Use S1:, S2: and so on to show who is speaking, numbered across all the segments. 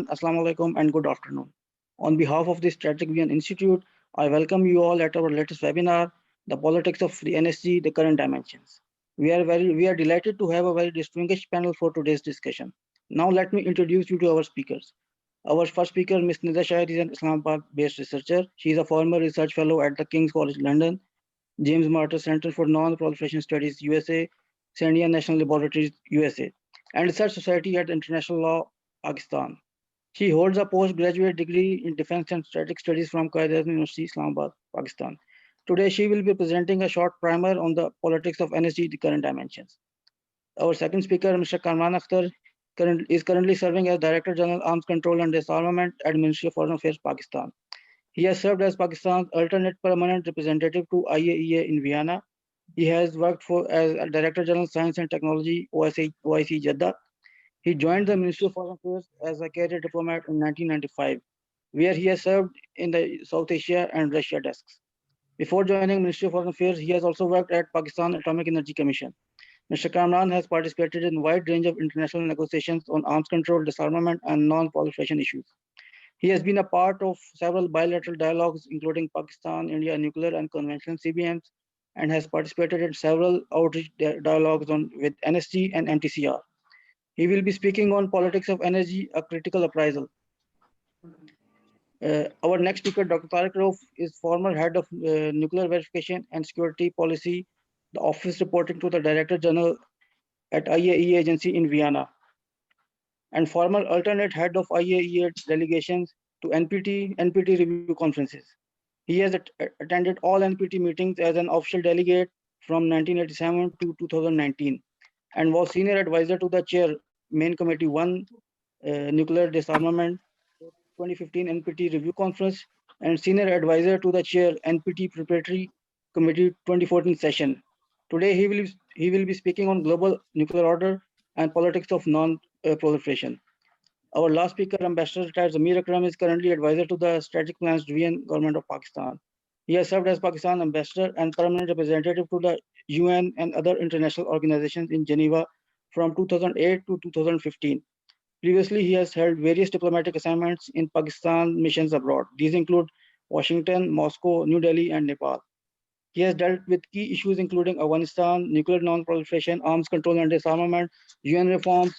S1: Assalamu alaikum and good afternoon. On behalf of the Strategic Vision Institute, I welcome you all at our latest webinar, The Politics of the NSG, The Current Dimensions. We are delighted to have a very distinguished panel for today's discussion. Now let me introduce you to our speakers. Our first speaker, Ms. Nida Shahid, is an Islamabad-based researcher. She is a former research fellow at the King's College London, James Martyr Center for Non-Proliferation Studies, USA, Sandia National Laboratories, USA, and Research Society at International Law, Pakistan. She holds a postgraduate degree in Defense and Strategic Studies from Qaeda University, Islamabad, Pakistan. Today, she will be presenting a short primer on the politics of NSG, the current dimensions. Our second speaker, Mr. Kamran Akhtar, is currently serving as Director General Arms Control and Disarmament at Ministry of Foreign Affairs, Pakistan. He has served as Pakistan's alternate permanent representative to IAEA in Vienna. He has worked as Director General Science and Technology, OIC Jeddah. He joined the Ministry of Foreign Affairs as a career diplomat in 1995, where he has served in the South Asia and Russia desks. Before joining Ministry of Foreign Affairs, he has also worked at Pakistan Atomic Energy Commission. Mr. Kamran has participated in a wide range of international negotiations on arms control, disarmament, and non-proliferation issues. He has been a part of several bilateral dialogues, including Pakistan-India nuclear and conventional CBMs, and has participated in several outreach dialogues with NSG and MTCR. He will be speaking on politics of energy, a critical appraisal. Our next speaker, Dr. Tariq Rauf, is former head of nuclear verification and security policy, the office reporting to the Director General at IAEA agency in Vienna, and former alternate head of IAEA delegations to NPT review conferences. He has attended all NPT meetings as an official delegate from 1987 to 2019 and was senior advisor to the chair, Main Committee 1, Nuclear Disarmament 2015 NPT Review Conference, and senior advisor to the chair, NPT Preparatory Committee 2014 session. Today, he will be speaking on global nuclear order and politics of non-proliferation. Our last speaker, Ambassador retired Zamir Akram, is currently advisor to the Strategic Plans Division, Government of Pakistan. He has served as Pakistan ambassador and permanent representative to the UN and other international organizations in Geneva from 2008 to 2015. Previously, he has held various diplomatic assignments in Pakistan missions abroad. These include Washington, Moscow, New Delhi, and Nepal. He has dealt with key issues including Afghanistan, nuclear non-proliferation, arms control and disarmament, UN reforms,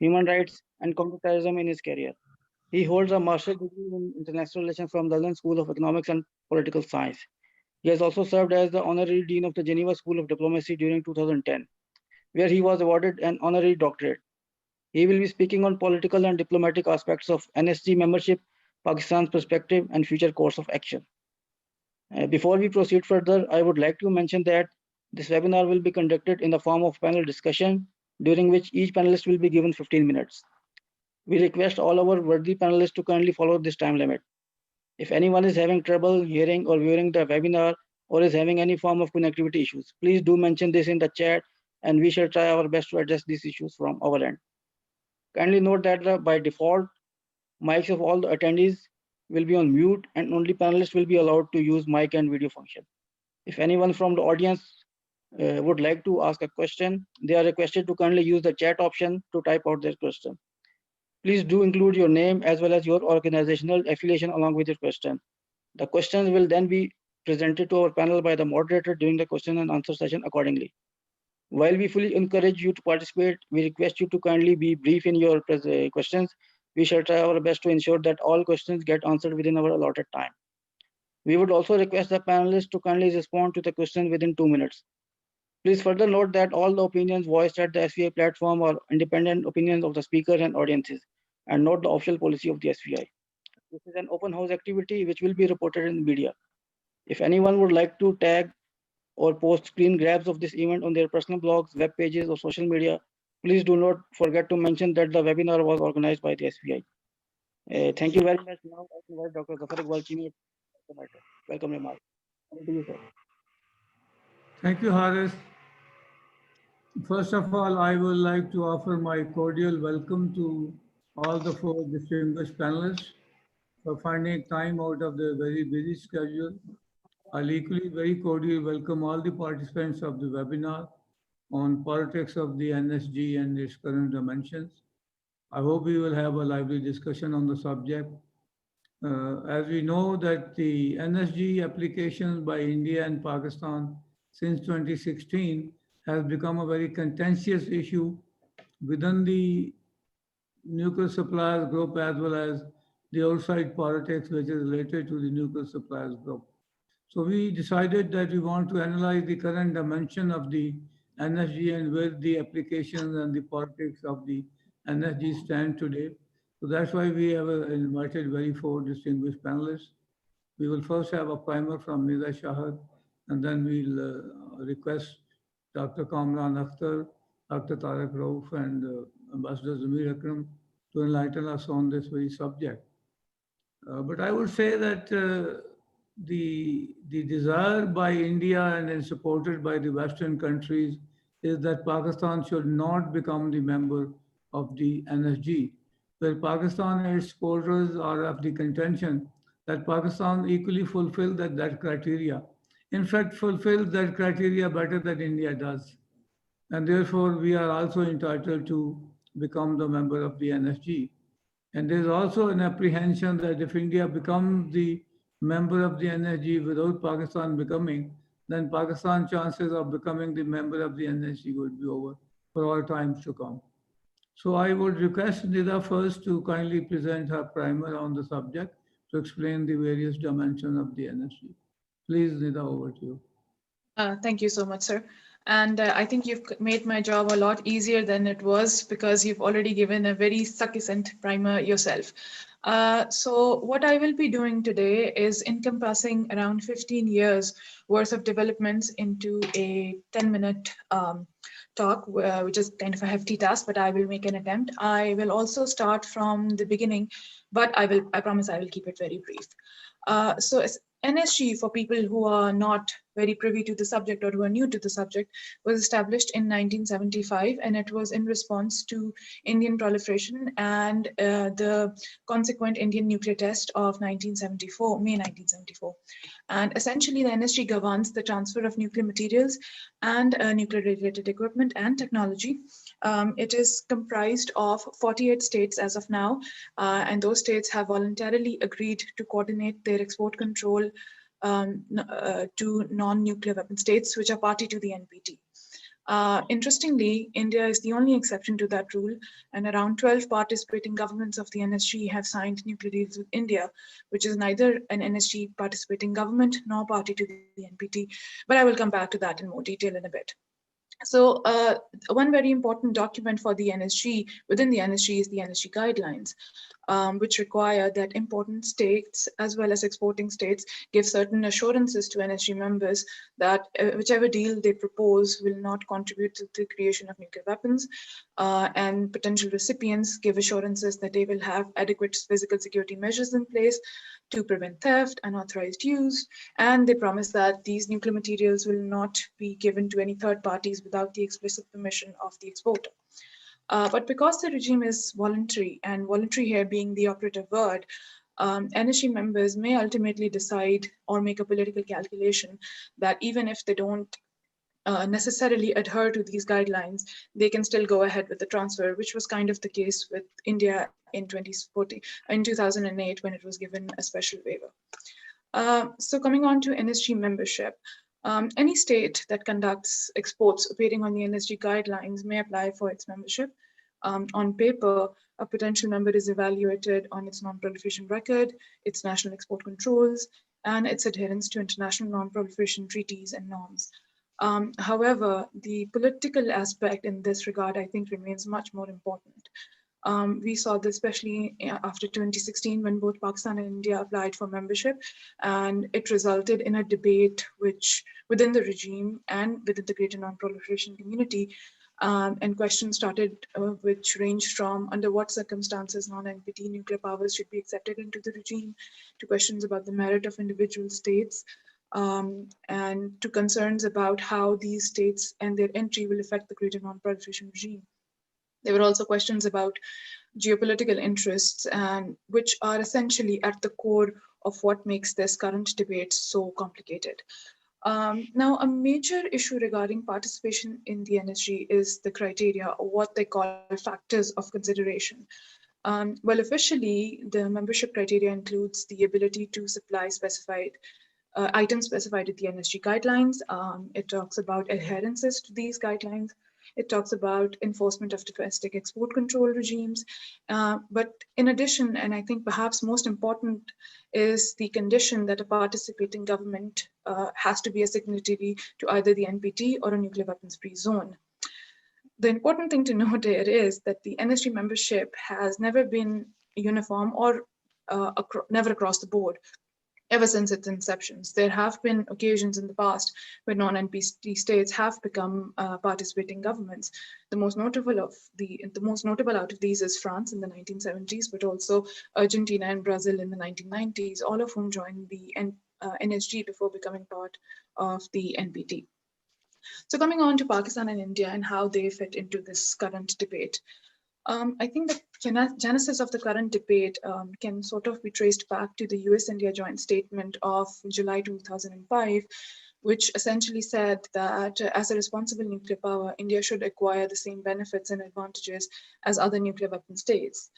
S1: human rights, and counterterrorism in his career. He holds a master's degree in international relations from the London School of Economics and Political Science. He has also served as the honorary dean of the Geneva School of Diplomacy during 2010, where he was awarded an honorary doctorate. He will be speaking on political and diplomatic aspects of NSG membership, Pakistan's perspective, and future course of action. Before we proceed further, I would like to mention that this webinar will be conducted in the form of panel discussion, during which each panelist will be given 15 minutes. We request all our worthy panelists to kindly follow this time limit. If anyone is having trouble hearing or viewing the webinar or is having any form of connectivity issues, please do mention this in the chat and we shall try our best to address these issues from our end. Kindly note that by default, mics of all the attendees will be on mute and only panelists will be allowed to use mic and video function. If anyone from the audience would like to ask a question, they are requested to kindly use the chat option to type out their question. Please do include your name as well as your organizational affiliation along with your question. The questions will then be presented to our panel by the moderator during the question and answer session accordingly. While we fully encourage you to participate, we request you to kindly be brief in your questions. We shall try our best to ensure that all questions get answered within our allotted time. We would also request the panelists to kindly respond to the question within 2 minutes. Please further note that all the opinions voiced at the SVI platform are independent opinions of the speaker and audiences, and not the official policy of the SVI. This is an open house activity which will be reported in the media. If anyone would like to tag or post screen grabs of this event on their personal blogs, web pages, or social media, please do not forget to mention that the webinar was organized by the SVI. Thank you very much. Now I invite Dr. Zafar Iqbal, Cheema. Welcome, remark. Over to you, sir.
S2: Thank you, Haris. First of all, I would like to offer my cordial welcome to all the four distinguished panelists for finding time out of their very busy schedule. I'll equally very cordially welcome all the participants of the webinar on politics of the NSG and its current dimensions. I hope we will have a lively discussion on the subject. As we know that the NSG applications by India and Pakistan since 2016 has become a very contentious issue within the nuclear suppliers group as well as the outside politics which is related to the nuclear suppliers group. So we decided that we want to analyze the current dimension of the NSG and where the applications and the politics of the NSG stand today. So that's why we have invited very four distinguished panelists. We will first have a primer from Nida Shahid, and then we'll request Dr. Kamran Akhtar, Dr. Tariq Rauf, and Ambassador Zamir Akram to enlighten us on this very subject. But I would say that the desire by India and is supported by the Western countries is that Pakistan should not become the member of the NSG, where Pakistan and its supporters are of the contention that Pakistan equally fulfill that criteria. In fact, fulfills that criteria better than India does. And therefore, we are also entitled to become the member of the NSG. And there's also an apprehension that if India becomes the member of the NSG without Pakistan becoming, then Pakistan's chances of becoming the member of the NSG would be over for all times to come. So I would request Nida first to kindly present her primer on the subject to explain the various dimensions of the NSG. Please, Nida, over to you.
S3: Thank you so much, sir. And I think you've made my job a lot easier than it was because you've already given a very succinct primer yourself. So what I will be doing today is encompassing around 15 years worth of developments into a 10-minute talk, which is kind of a hefty task, but I will make an attempt. I will also start from the beginning, but I promise I will keep it very brief. So NSG, for people who are not very privy to the subject or who are new to the subject, was established in 1975, and it was in response to Indian proliferation and the consequent Indian nuclear test of May 1974. And essentially, the NSG governs the transfer of nuclear materials and nuclear-related equipment and technology. It is comprised of 48 states as of now, and those states have voluntarily agreed to coordinate their export control to non-nuclear weapon states, which are party to the NPT. Interestingly, India is the only exception to that rule, and around 12 participating governments of the NSG have signed nuclear deals with India, which is neither an NSG participating government nor party to the NPT. But I will come back to that in more detail in a bit. So one very important document for the NSG, within the NSG, is the NSG guidelines, which require that important states as well as exporting states give certain assurances to NSG members that whichever deal they propose will not contribute to the creation of nuclear weapons, and potential recipients give assurances that they will have adequate physical security measures in place to prevent theft, unauthorized use, and they promise that these nuclear materials will not be given to any third parties without the explicit permission of the exporter. But because the regime is voluntary, and voluntary here being the operative word, NSG members may ultimately decide or make a political calculation that even if they don't necessarily adhere to these guidelines, they can still go ahead with the transfer, which was kind of the case with India in 2008 when it was given a special waiver. So coming on to NSG membership, any state that conducts exports appearing on the NSG guidelines may apply for its membership. On paper, a potential member is evaluated on its non-proliferation record, its national export controls, and its adherence to international non-proliferation treaties and norms. However, the political aspect in this regard, I think, remains much more important. We saw this especially after 2016 when both Pakistan and India applied for membership, and it resulted in a debate which within the regime and within the greater non-proliferation community, and questions started which ranged from under what circumstances non-NPT nuclear powers should be accepted into the regime, to questions about the merit of individual states, and to concerns about how these states and their entry will affect the greater non-proliferation regime. There were also questions about geopolitical interests, and which are essentially at the core of what makes this current debate so complicated. Now, a major issue regarding participation in the NSG is the criteria, or what they call factors of consideration. Well, officially, the membership criteria includes the ability to supply specified items specified in the NSG guidelines. It talks about adherences to these guidelines. It talks about enforcement of domestic export control regimes. But in addition, and I think perhaps most important, is the condition that a participating government has to be a signatory to either the NPT or a nuclear weapons free zone. The important thing to note here is that the NSG membership has never been uniform or never across the board ever since its inceptions. There have been occasions in the past where non-NPT states have become participating governments. The most notable out of these is France in the 1970s, but also Argentina and Brazil in the 1990s, all of whom joined the NSG before becoming part of the NPT. So coming on to Pakistan and India and how they fit into this current debate. I think the genesis of the current debate can sort of be traced back to the US-India joint statement of July 2005, which essentially said that as a responsible nuclear power, India should acquire the same benefits and advantages as other nuclear weapon states.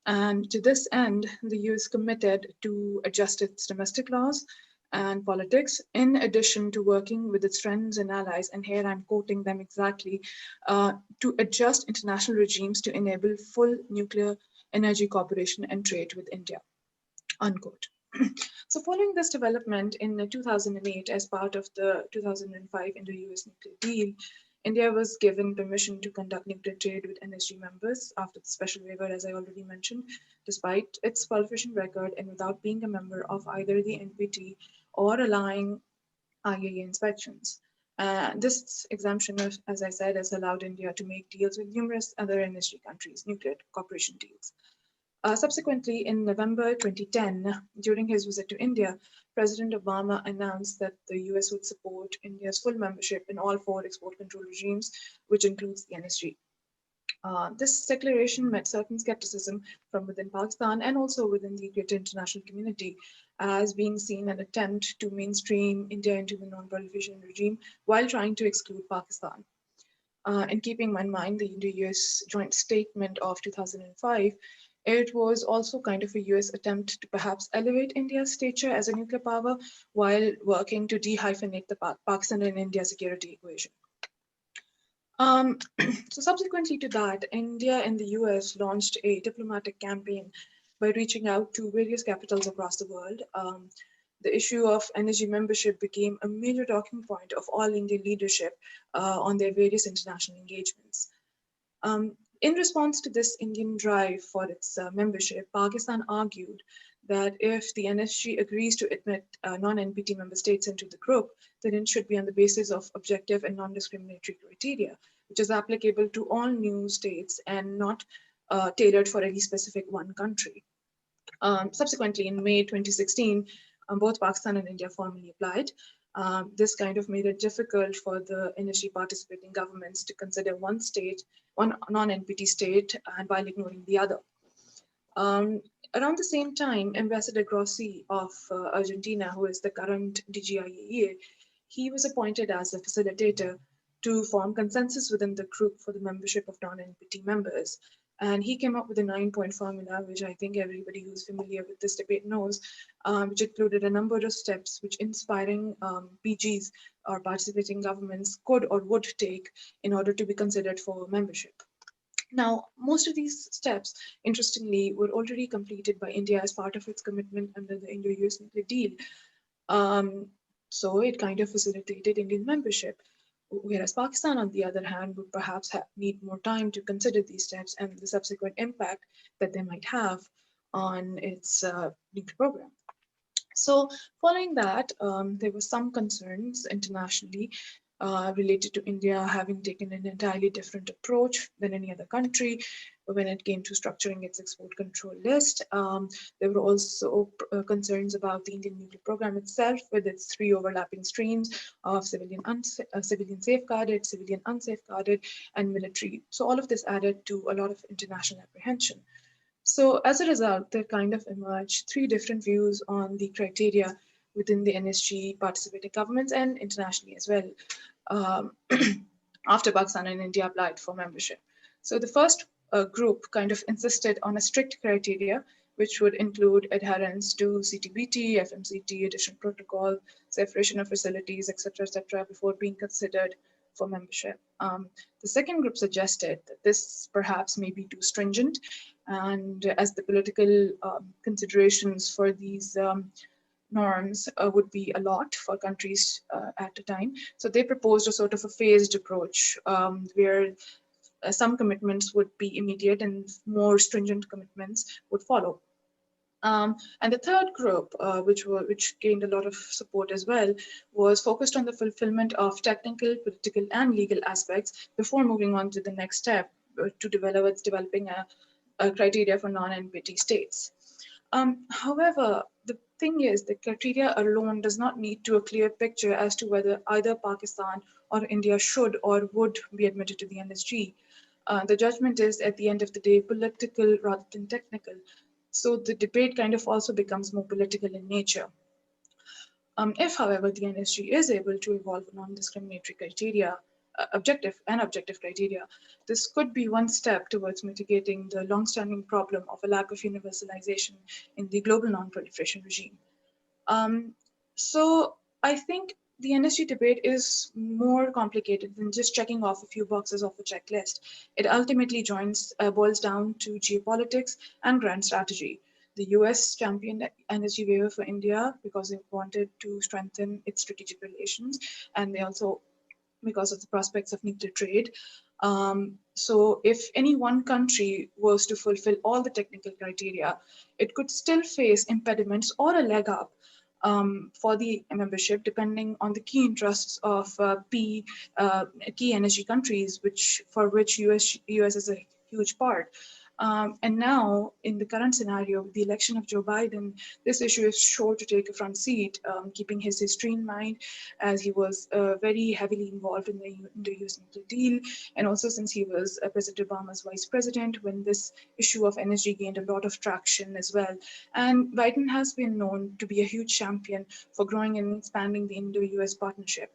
S3: And to this end, the US committed to adjust its domestic laws and politics, in addition to working with its friends and allies, and here I'm quoting them exactly, to adjust international regimes to enable full nuclear energy cooperation and trade with India, unquote. So following this development in 2008, as part of the 2005 Indo-US nuclear deal, India was given permission to conduct nuclear trade with NSG members after the special waiver, as I already mentioned, despite its qualification record and without being a member of either the NPT or allowing IAEA inspections. This exemption, as I said, has allowed India to make deals with numerous other NSG countries, nuclear cooperation deals. Subsequently, in November 2010, during his visit to India, President Obama announced that the US would support India's full membership in all 4 export control regimes, which includes the NSG. This declaration met certain skepticism from within Pakistan and also within the greater international community, as being seen an attempt to mainstream India into the non-proliferation regime while trying to exclude Pakistan. And keeping in mind the Indo-US joint statement of 2005, it was also kind of a US attempt to perhaps elevate India's stature as a nuclear power while working to dehyphenate the Pakistan and India security equation. So subsequently to that, India and the US launched a diplomatic campaign by reaching out to various capitals across the world. The issue of NSG membership became a major talking point of all Indian leadership on their various international engagements. In response to this Indian drive for its membership, Pakistan argued that if the NSG agrees to admit non-NPT member states into the group, then it should be on the basis of objective and non-discriminatory criteria, which is applicable to all new states and not tailored for any specific one country. Subsequently, in May 2016, both Pakistan and India formally applied. This kind of made it difficult for the NSG participating governments to consider one non-NPT state, and while ignoring the other. Around the same time, Ambassador Grossi of Argentina, who is the current DG IAEA, he was appointed as a facilitator to form consensus within the group for the membership of non-NPT members. And he came up with a 9-point formula, which I think everybody who's familiar with this debate knows, which included a number of steps which inspiring PGs or participating governments could or would take in order to be considered for membership. Now, most of these steps, interestingly, were already completed by India as part of its commitment under the Indo-US nuclear deal. So it kind of facilitated Indian membership, whereas Pakistan, on the other hand, would perhaps need more time to consider these steps and the subsequent impact that they might have on its nuclear program. So following that, there were some concerns internationally related to India having taken an entirely different approach than any other country when it came to structuring its export control list. There were also concerns about the Indian nuclear program itself, with its 3 overlapping streams of civilian safeguarded, civilian unsafeguarded, and military. So all of this added to a lot of international apprehension. So as a result, there kind of emerged 3 different views on the criteria within the NSG participating governments and internationally as well, um, after Pakistan and India applied for membership. So the first group kind of insisted on a strict criteria, which would include adherence to CTBT, FMCT, additional protocol, separation of facilities, etc., before being considered for membership. The second group suggested that this perhaps may be too stringent, and as the political considerations for these norms would be a lot for countries at a time. So they proposed a sort of a phased approach where some commitments would be immediate and more stringent commitments would follow. And the third group, which gained a lot of support as well, was focused on the fulfillment of technical, political, and legal aspects before moving on to the next step to developing a criteria for non-NPT states. However, the thing is, the criteria alone does not lead to a clear picture as to whether either Pakistan or India should or would be admitted to the NSG. The judgment is, at the end of the day, political rather than technical. So the debate kind of also becomes more political in nature. If, however, the NSG is able to evolve non-discriminatory criteria, objective criteria, this could be one step towards mitigating the long-standing problem of a lack of universalization in the global non-proliferation regime. So I think the NSG debate is more complicated than just checking off a few boxes off a checklist. It ultimately boils down to geopolitics and grand strategy. The US championed NSG waiver for India because they wanted to strengthen its strategic relations, and they also because of the prospects of nuclear trade. So if any one country was to fulfill all the technical criteria, it could still face impediments or a leg up for the membership, depending on the key interests of key energy countries, for which US is a huge part. And now, in the current scenario, with the election of Joe Biden, this issue is sure to take a front seat, keeping his history in mind, as he was very heavily involved in the Indo-US nuclear deal, and also since he was President Obama's vice president when this issue of energy gained a lot of traction as well. And Biden has been known to be a huge champion for growing and expanding the Indo-US partnership.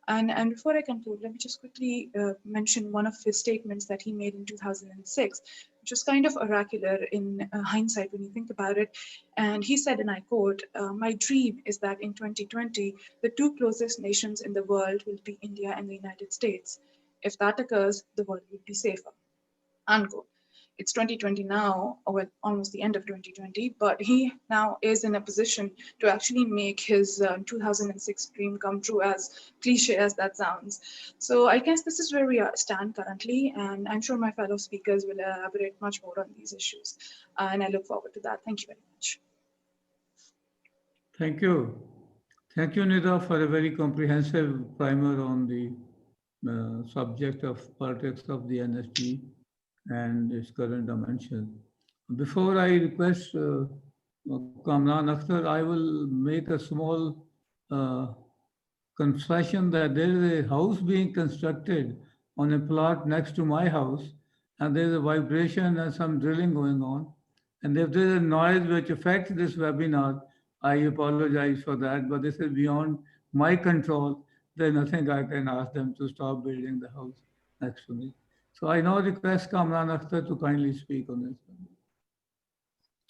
S3: And before I conclude, let me just quickly mention one of his statements that he made in 2006, which was kind of oracular in hindsight when you think about it. And he said, and I quote, "My dream is that in 2020, the two closest nations in the world will be India and the United States. If that occurs, the world will be safer." Unquote. It's 2020 now, or almost the end of 2020, but he now is in a position to actually make his 2006 dream come true, as cliche as that sounds. So I guess this is where we stand currently, and I'm sure my fellow speakers will elaborate much more on these issues. And I look forward to that. Thank you very much.
S2: Thank you. Thank you, Nida, for a very comprehensive primer on the subject of politics of the NSG and its current dimension. Before I request Kamran Akhtar, I will make a small confession that there is a house being constructed on a plot next to my house, and there is a vibration and some drilling going on. And if there is a noise which affects this webinar, I apologize for that, but this is beyond my control. There's nothing I can ask them to stop building the house next to me. So I now request Kamran Akhtar to kindly speak on this.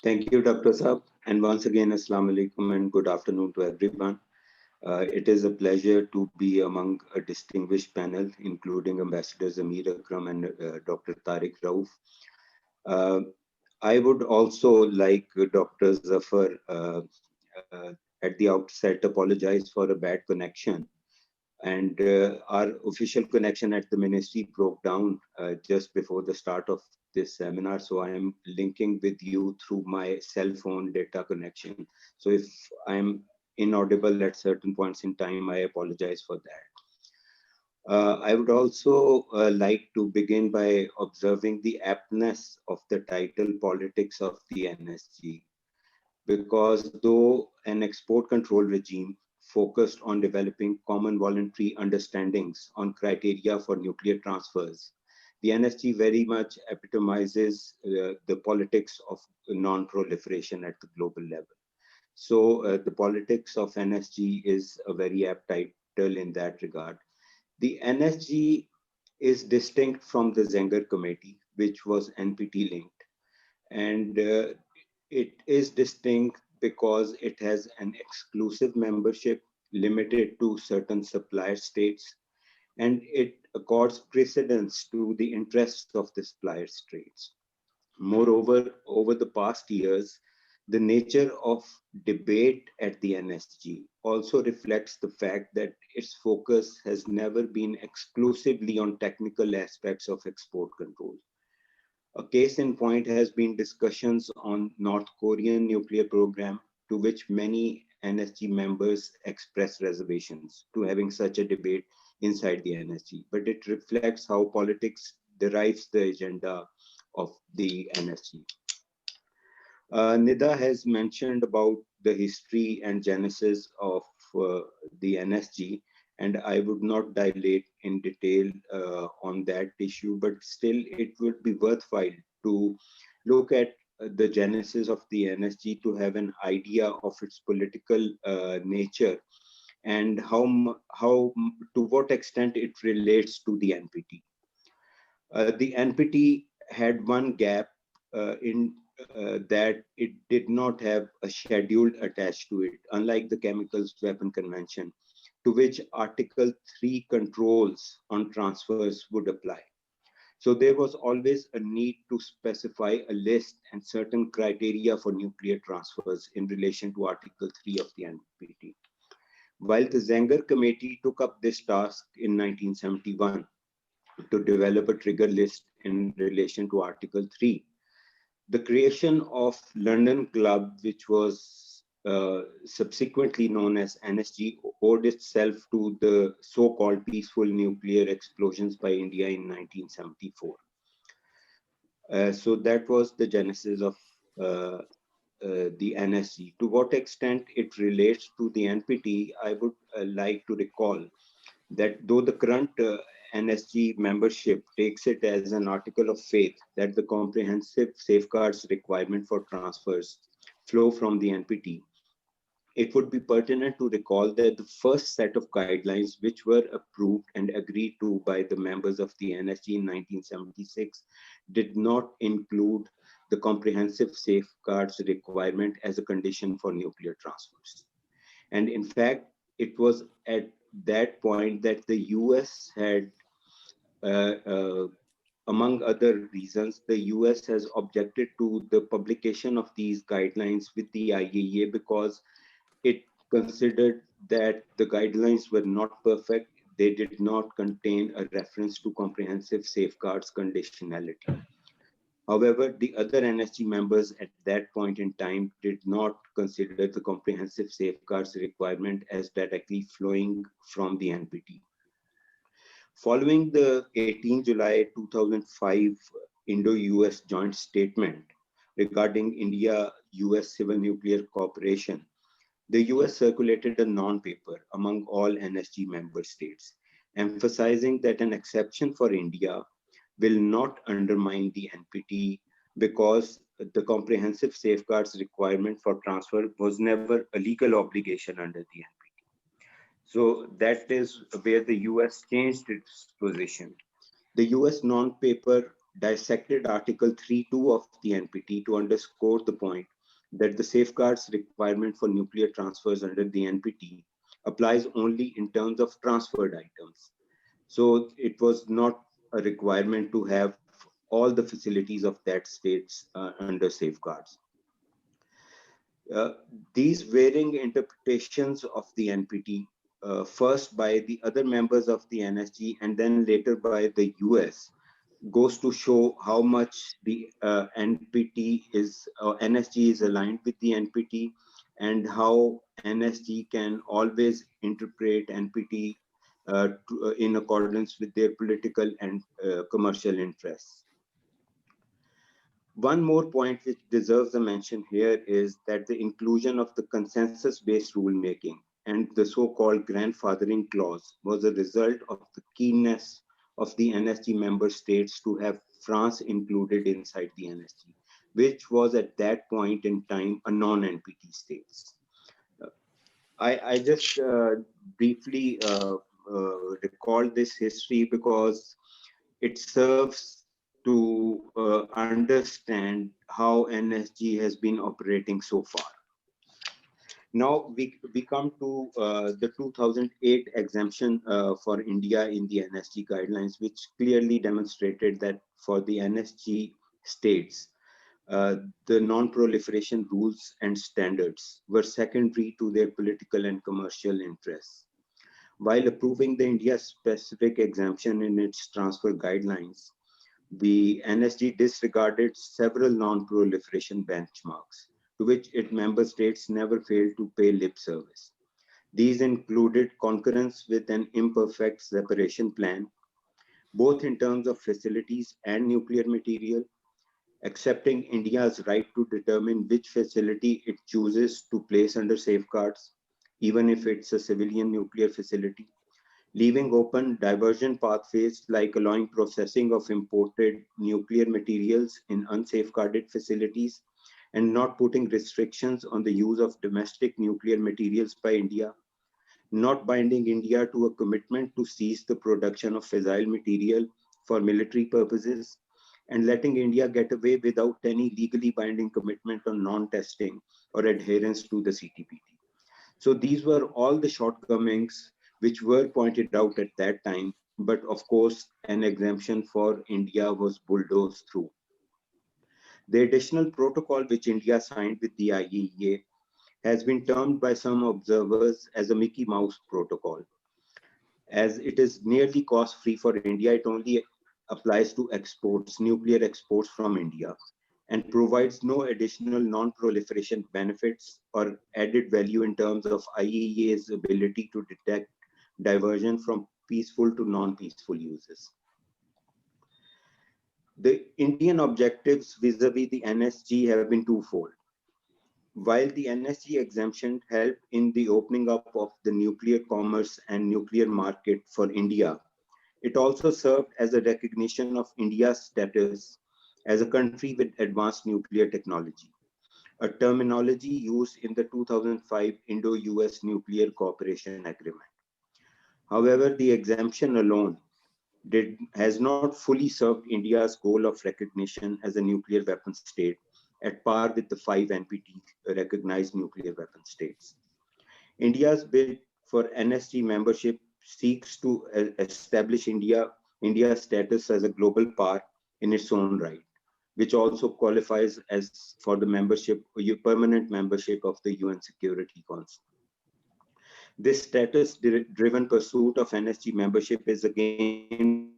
S4: Thank you, Dr. Saab. And once again, Assalamu alaikum and good afternoon to everyone. It is a pleasure to be among a distinguished panel, including Ambassador Zamir, Akram, and Dr. Tariq, Rauf. I would also like Dr. Zafar at the outset apologize for a bad connection. And our official connection at the ministry broke down just before the start of this seminar. So I am linking with you through my cell phone data connection. So if I'm inaudible at certain points in time, I apologize for that. I would also like to begin by observing the aptness of the title Politics of the NSG, because though an export control regime focused on developing common voluntary understandings on criteria for nuclear transfers, the NSG very much epitomizes the politics of non-proliferation at the global level. So the politics of NSG is a very apt title in that regard. The NSG is distinct from the Zenger Committee, which was NPT linked. And it is distinct because it has an exclusive membership limited to certain supplier states, and it accords precedence to the interests of the supplier states. Moreover, over the past years, the nature of debate at the NSG also reflects the fact that its focus has never been exclusively on technical aspects of export control. A case in point has been discussions on North Korean nuclear program, to which many NSG members express reservations to having such a debate inside the NSG. But it reflects how politics derives the agenda of the NSG. Nida has mentioned about the history and genesis of the NSG, and I would not dilate in detail on that issue, but still it would be worthwhile to look at the genesis of the NSG to have an idea of its political nature and to what extent it relates to the NPT. The NPT had one gap in that it did not have a schedule attached to it, unlike the Chemicals Weapon Convention, to which Article 3 controls on transfers would apply. So there was always a need to specify a list and certain criteria for nuclear transfers in relation to Article 3 of the NPT. While the Zenger Committee took up this task in 1971 to develop a trigger list in relation to Article 3, the creation of London Club, which was subsequently known as NSG, owed itself to the so-called peaceful nuclear explosions by India in 1974. So that was the genesis of the NSG. To what extent it relates to the NPT, I would like to recall that though the current NSG membership takes it as an article of faith that the comprehensive safeguards requirement for transfers flow from the NPT, it would be pertinent to recall that the first set of guidelines which were approved and agreed to by the members of the NSG in 1976 did not include the comprehensive safeguards requirement as a condition for nuclear transfers. And in fact, it was at that point that the US had, among other reasons, the US has objected to the publication of these guidelines with the IAEA because it considered that the guidelines were not perfect. They did not contain a reference to comprehensive safeguards conditionality. However, the other NSG members at that point in time did not consider the comprehensive safeguards requirement as directly flowing from the NPT. Following the 18 July 2005 Indo-US joint statement regarding India-US civil nuclear cooperation, the US circulated a non-paper among all NSG member states, emphasizing that an exception for India will not undermine the NPT because the comprehensive safeguards requirement for transfer was never a legal obligation under the NPT. So that is where the US changed its position. The US non-paper dissected Article 3.2 of the NPT to underscore the point that the safeguards requirement for nuclear transfers under the NPT applies only in terms of transferred items. So it was not a requirement to have all the facilities of that states under safeguards. These varying interpretations of the NPT, first by the other members of the NSG and then later by the US, goes to show how much the NPT is, NSG is aligned with the NPT and how NSG can always interpret NPT in accordance with their political and commercial interests. One more point which deserves a mention here is that the inclusion of the consensus-based rulemaking and the so-called grandfathering clause was a result of the keenness of the NSG member states to have France included inside the NSG, which was at that point in time a non-NPT state. I just briefly recall this history because it serves to understand how NSG has been operating so far. Now we come to the 2008 exemption for India in the NSG guidelines, which clearly demonstrated that for the NSG states, the non-proliferation rules and standards were secondary to their political and commercial interests. While approving the India-specific exemption in its transfer guidelines, the NSG disregarded several non-proliferation benchmarks, to which its member states never failed to pay lip service. These included concurrence with an imperfect separation plan, both in terms of facilities and nuclear material, accepting India's right to determine which facility it chooses to place under safeguards, even if it's a civilian nuclear facility, leaving open diversion pathways like allowing processing of imported nuclear materials in unsafeguarded facilities, and not putting restrictions on the use of domestic nuclear materials by India, not binding India to a commitment to cease the production of fissile material for military purposes, and letting India get away without any legally binding commitment on non-testing or adherence to the CTPT. So these were all the shortcomings which were pointed out at that time, but of course, an exemption for India was bulldozed through. The additional protocol which India signed with the IAEA has been termed by some observers as a Mickey Mouse protocol. As it is nearly cost-free for India, it only applies to exports, nuclear exports from India, and provides no additional non-proliferation benefits or added value in terms of IAEA's ability to detect diversion from peaceful to non-peaceful uses. The Indian objectives vis-a-vis the NSG have been twofold. While the NSG exemption helped in the opening up of the nuclear commerce and nuclear market for India, it also served as a recognition of India's status as a country with advanced nuclear technology, a terminology used in the 2005 Indo-US Nuclear Cooperation Agreement. However, the exemption alone has not fully served India's goal of recognition as a nuclear weapon state at par with the 5 NPT recognized nuclear weapon states. India's bid for NSG membership seeks to establish India's status as a global power in its own right, which also qualifies as for the membership, permanent membership of the UN Security Council. This status-driven pursuit of NSG membership is again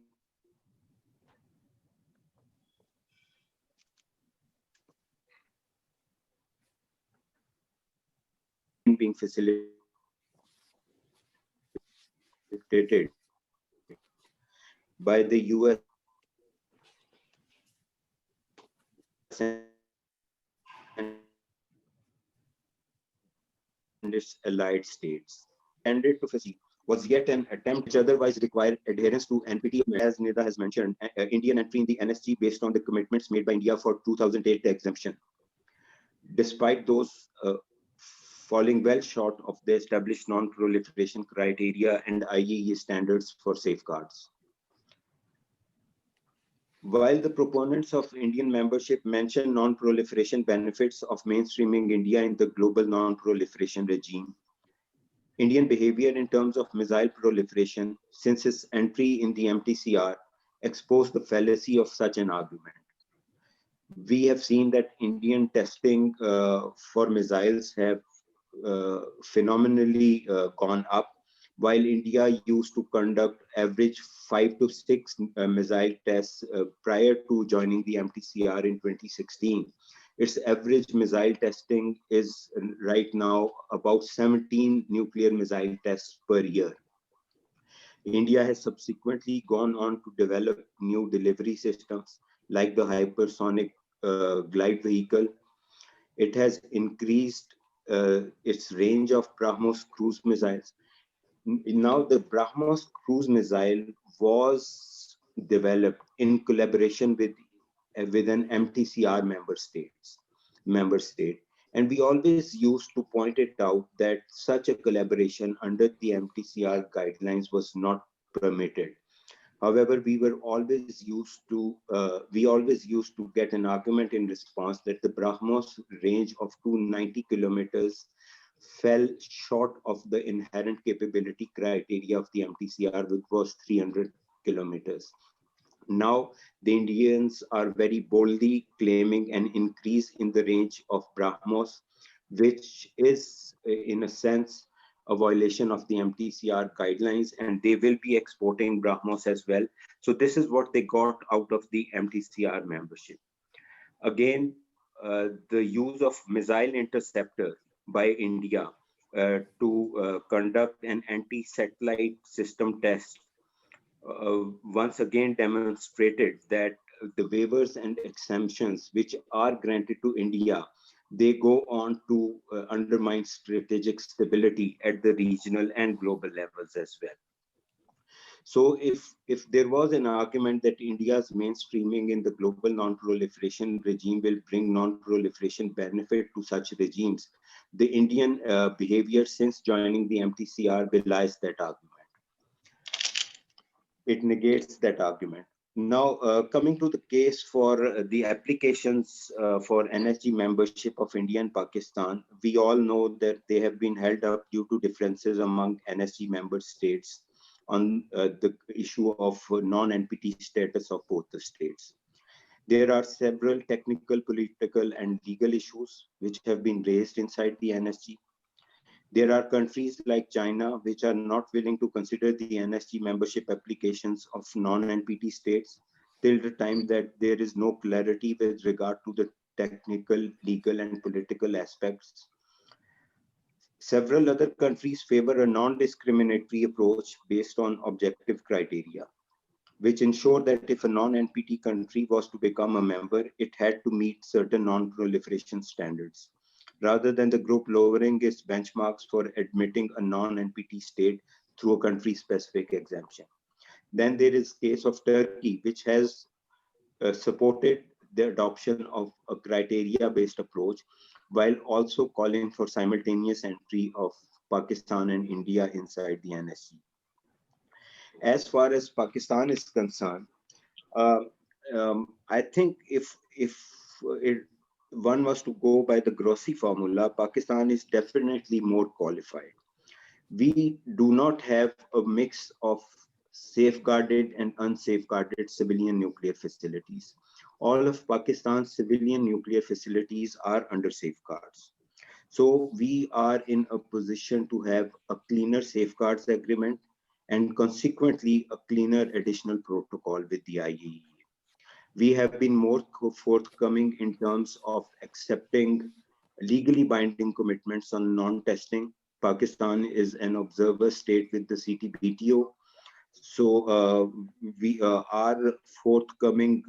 S4: being facilitated by the US and its allied states. Intended to facilitate was yet an attempt which otherwise required adherence to NPT, as Nida has mentioned, Indian entry in the NSG based on the commitments made by India for 2008 exemption. Despite those falling well short of the established non-proliferation criteria and IAEA standards for safeguards. While the proponents of Indian membership mention non-proliferation benefits of mainstreaming India in the global non-proliferation regime, Indian behavior in terms of missile proliferation since its entry in the MTCR exposed the fallacy of such an argument. We have seen that Indian testing for missiles have phenomenally gone up, while India used to conduct average 5 to 6 missile tests prior to joining the MTCR in 2016. Its average missile testing is right now about 17 nuclear missile tests per year. India has subsequently gone on to develop new delivery systems like the hypersonic glide vehicle. It has increased its range of Brahmos cruise missiles. Now, the Brahmos cruise missile was developed in collaboration with an MTCR member state, And we always used to point it out that such a collaboration under the MTCR guidelines was not permitted. However, we always used to get an argument in response that the Brahmos range of 290 kilometers fell short of the inherent capability criteria of the MTCR, which was 300 kilometers. Now, the Indians are very boldly claiming an increase in the range of Brahmos, which is, in a sense, a violation of the MTCR guidelines, and they will be exporting Brahmos as well. So this is what they got out of the MTCR membership. Again, the use of missile interceptor by India to conduct an anti-satellite system test once again demonstrated that the waivers and exemptions which are granted to India, they go on to undermine strategic stability at the regional and global levels as well. So if there was an argument that India's mainstreaming in the global non-proliferation regime will bring non-proliferation benefit to such regimes, the Indian behavior since joining the MTCR belies that argument. It negates that argument. Now, coming to the case for the applications for NSG membership of India and Pakistan, we all know that they have been held up due to differences among NSG member states on the issue of non-NPT status of both the states. There are several technical, political, and legal issues which have been raised inside the NSG. There are countries like China which are not willing to consider the NSG membership applications of non-NPT states till the time that there is no clarity with regard to the technical, legal, and political aspects. Several other countries favor a non-discriminatory approach based on objective criteria, which ensure that if a non-NPT country was to become a member, it had to meet certain non-proliferation standards, rather than the group lowering its benchmarks for admitting a non-NPT state through a country-specific exemption. Then there is case of Turkey, which has supported the adoption of a criteria-based approach, while also calling for simultaneous entry of Pakistan and India inside the NSG. As far as Pakistan is concerned, I think if one was to go by the Grossi formula, Pakistan is definitely more qualified. We do not have a mix of safeguarded and unsafeguarded civilian nuclear facilities. All of Pakistan's civilian nuclear facilities are under safeguards. So we are in a position to have a cleaner safeguards agreement and consequently a cleaner additional protocol with the IAEA. We have been more forthcoming in terms of accepting legally binding commitments on non-testing. Pakistan is an observer state with the CTBTO. So our forthcoming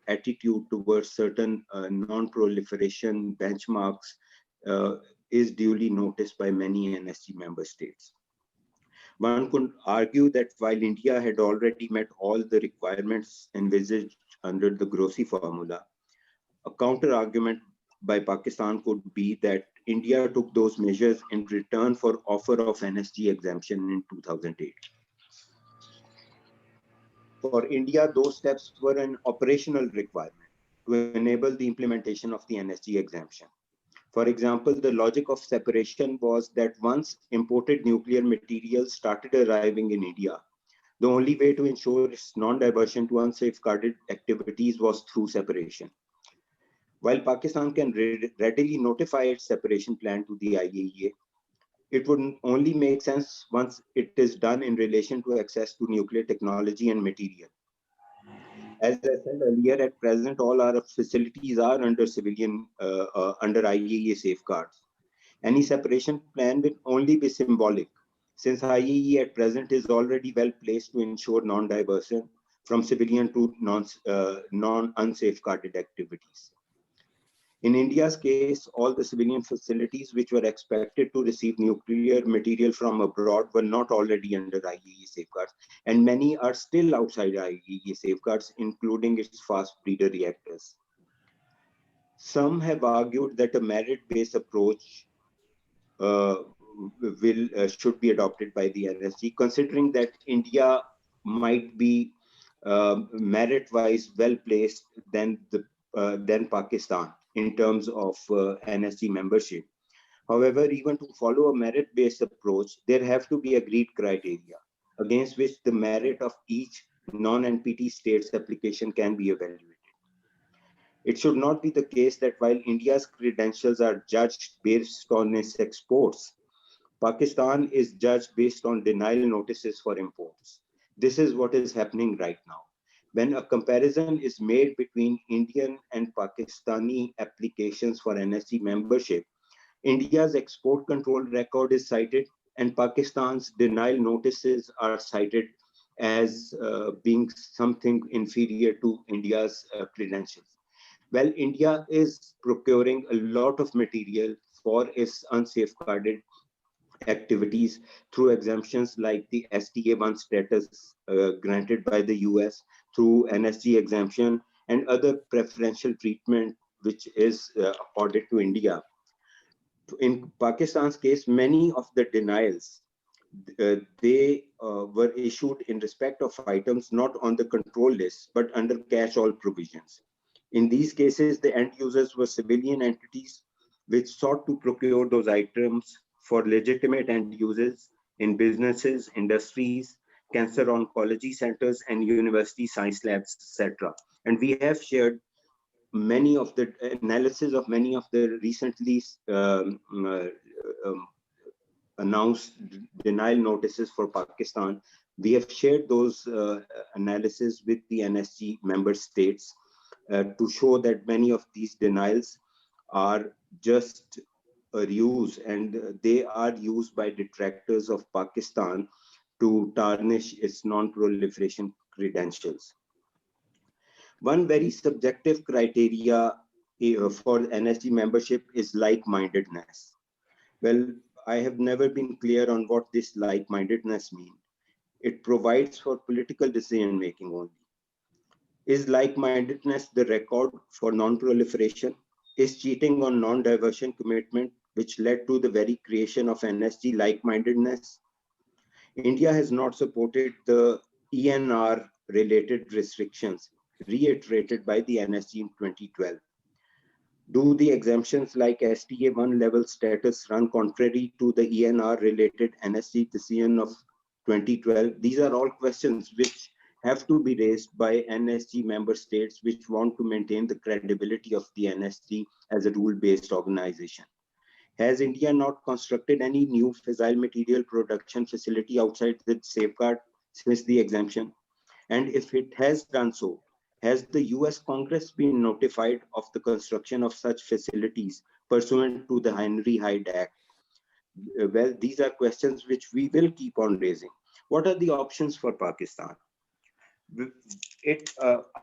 S4: attitude towards certain non-proliferation benchmarks is duly noticed by many NSG member states. One could argue that while India had already met all the requirements envisaged under the Grossi formula, a counter argument by Pakistan could be that India took those measures in return for offer of NSG exemption in 2008. For India, those steps were an operational requirement to enable the implementation of the NSG exemption. For example, the logic of separation was that once imported nuclear materials started arriving in India, the only way to ensure its non-diversion to unsafeguarded activities was through separation. While Pakistan can readily notify its separation plan to the IAEA, it would only make sense once it is done in relation to access to nuclear technology and material. As I said earlier, at present, all our facilities are under under IAEA safeguards. Any separation plan will only be symbolic, since IAEA at present is already well placed to ensure non-diversion from civilian to non-unsafeguarded activities. In India's case, all the civilian facilities which were expected to receive nuclear material from abroad were not already under IAEA safeguards, and many are still outside IAEA safeguards, including its fast breeder reactors. Some have argued that a merit-based approach should be adopted by the NSG, considering that India might be merit-wise well placed than Pakistan in terms of NSG membership. However, even to follow a merit-based approach, there have to be agreed criteria against which the merit of each non-NPT state's application can be evaluated. It should not be the case that while India's credentials are judged based on its exports, Pakistan is judged based on denial notices for imports. This is what is happening right now. When a comparison is made between Indian and Pakistani applications for NSG membership, India's export control record is cited and Pakistan's denial notices are cited as being something inferior to India's credentials. Well, India is procuring a lot of material for its unsafeguarded activities through exemptions like the STA1 status granted by the US, through NSG exemption and other preferential treatment which is accorded to India. In Pakistan's case, many of the denials they were issued in respect of items not on the control list but under catch-all provisions. In these cases, the end users were civilian entities which sought to procure those items for legitimate end uses in businesses, industries, cancer oncology centers, and university science labs, etc. And we have shared many of the analysis of many of the recently announced denial notices for Pakistan. We have shared those analysis with the NSG member states to show that many of these denials are just a ruse and they are used by detractors of Pakistan to tarnish its non-proliferation credentials. One very subjective criteria for NSG membership is like-mindedness. Well, I have never been clear on what this like-mindedness means. It provides for political decision-making only. Is like-mindedness the record for non-proliferation? Is cheating on non-diversion commitment, which led to the very creation of NSG, like-mindedness? India has not supported the ENR-related restrictions reiterated by the NSG in 2012. Do the exemptions like STA1 level status run contrary to the ENR-related NSG decision of 2012? These are all questions which have to be raised by NSG member states which want to maintain the credibility of the NSG as a rule-based organization. Has India not constructed any new fissile material production facility outside the safeguard since the exemption? And if it has done so, has the US Congress been notified of the construction of such facilities pursuant to the Henry Hyde Act? Well, these are questions which we will keep on raising. What are the options for Pakistan?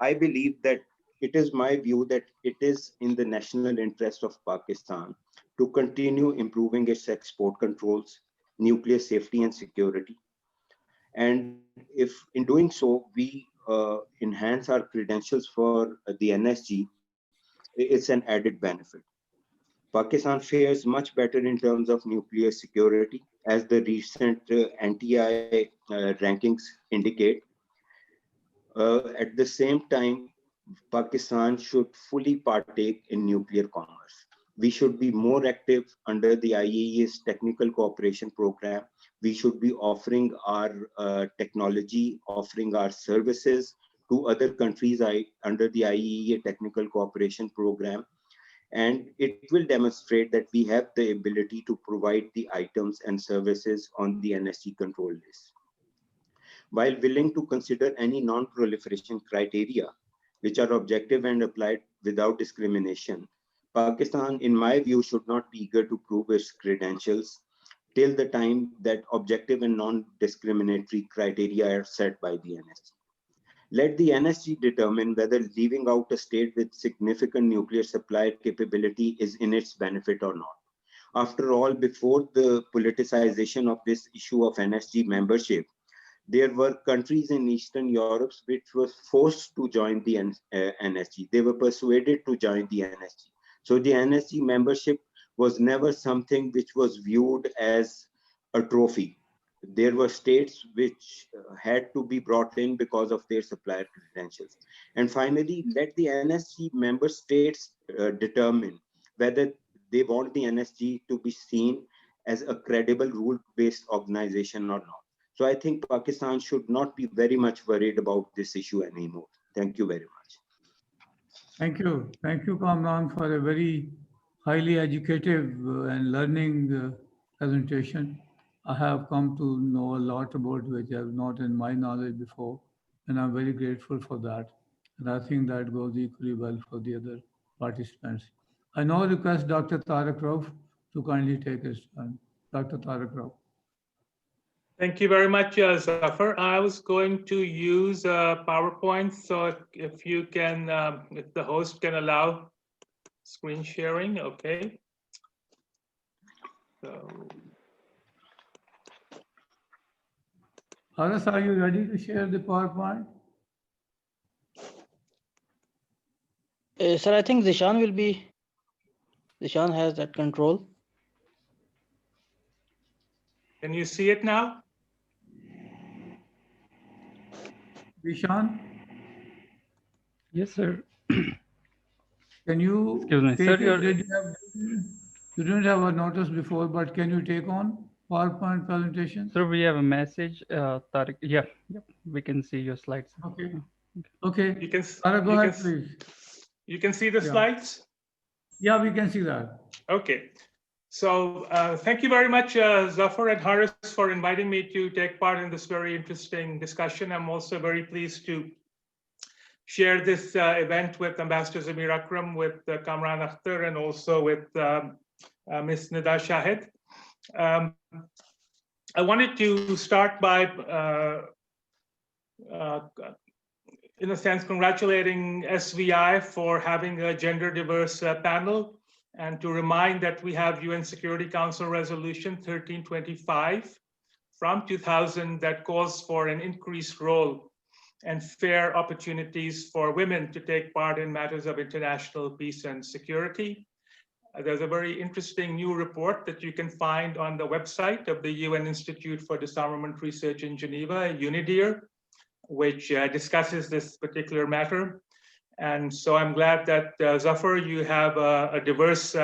S4: I believe that it is my view that it is in the national interest of Pakistan to continue improving its export controls, nuclear safety and security. And if in doing so, we enhance our credentials for the NSG, it's an added benefit. Pakistan fares much better in terms of nuclear security, as the recent NTI rankings indicate. At the same time, Pakistan should fully partake in nuclear commerce. We should be more active under the IAEA's technical cooperation program. We should be offering our technology, offering our services to other countries under the IAEA technical cooperation program. And it will demonstrate that we have the ability to provide the items and services on the NSG control list. While willing to consider any non-proliferation criteria, which are objective and applied without discrimination, Pakistan, in my view, should not be eager to prove its credentials till the time that objective and non-discriminatory criteria are set by the NSG. Let the NSG determine whether leaving out a state with significant nuclear supply capability is in its benefit or not. After all, before the politicization of this issue of NSG membership, there were countries in Eastern Europe which were forced to join the NSG. They were persuaded to join the NSG. So the NSG membership was never something which was viewed as a trophy. There were states which had to be brought in because of their supplier credentials. And finally, let the NSG member states determine whether they want the NSG to be seen as a credible rule-based organization or not. So I think Pakistan should not be very much worried about this issue anymore. Thank you very much.
S2: Thank you. Thank you, Kamran, for a very highly educative and learning presentation. I have come to know a lot about which I have not in my knowledge before, and I'm very grateful for that. And I think that goes equally well for the other participants. I now request Dr. Tariq Rauf to kindly take his turn. Dr. Tariq Rauf.
S5: Thank you very much, Zafar. I was going to use PowerPoint, so if you can, if the host can allow screen sharing, okay. So,
S2: Haris, are you ready to share the PowerPoint?
S1: Sir, I think Zishan has that control.
S5: can you see it now?
S2: Vishan,
S6: Yes, sir.
S2: can you
S6: Excuse me,
S2: take
S6: sir,
S2: it?
S6: you're-
S2: You didn't have a notice before, but can you take on PowerPoint presentation?
S6: Sir, we have a message. Tariq, yeah, we can see your slides.
S2: Okay. Okay.
S5: You can,
S2: Tara, go
S5: you
S2: ahead,
S5: can,
S2: please.
S5: you can see the
S2: Yeah.
S5: slides?
S2: Yeah, we can see that.
S5: Okay. So thank you very much, Zafar and Haris, for inviting me to take part in this very interesting discussion. I'm also very pleased to share this event with Ambassador Zamir Akram, with Kamran Akhtar, and also with Ms. Nida Shahid. I wanted to start by, in a sense, congratulating SVI for having a gender diverse panel, and to remind that we have UN Security Council Resolution 1325 from 2000 that calls for an increased role and fair opportunities for women to take part in matters of international peace and security. There's a very interesting new report that you can find on the website of the UN Institute for Disarmament Research in Geneva, UNIDIR, which discusses this particular matter. And so I'm glad that, Zafar, you have a diverse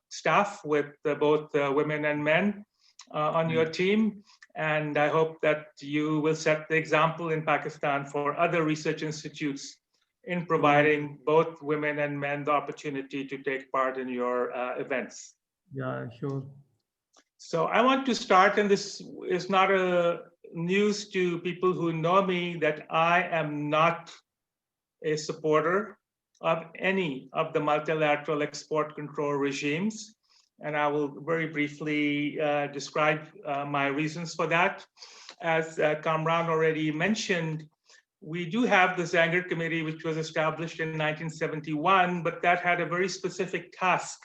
S5: staff with both women and men on your team. And I hope that you will set the example in Pakistan for other research institutes in providing both women and men the opportunity to take part in your events.
S2: Yeah, sure.
S5: So I want to start, and this is not a news to people who know me, that I am not a supporter of any of the multilateral export control regimes. And I will very briefly describe my reasons for that. As Kamran already mentioned, we do have the Zanger Committee, which was established in 1971, but that had a very specific task.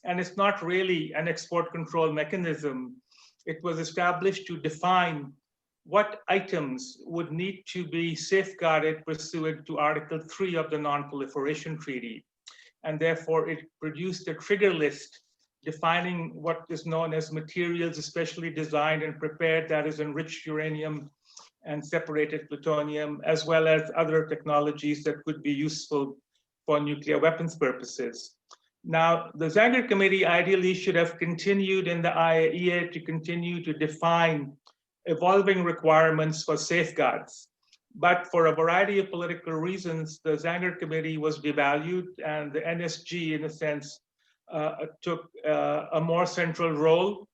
S5: And it's not really an export control mechanism. It was established to define what items would need to be safeguarded pursuant to Article 3 of the Non-Proliferation Treaty. And therefore, it produced a trigger list defining what is known as materials especially designed and prepared, that is enriched uranium and separated plutonium, as well as other technologies that could be useful for nuclear weapons purposes. Now, the Zanger Committee ideally should have continued in the IAEA to continue to define evolving requirements for safeguards. But for a variety of political reasons, the Zanger Committee was devalued, and the NSG, in a sense, took a more central role.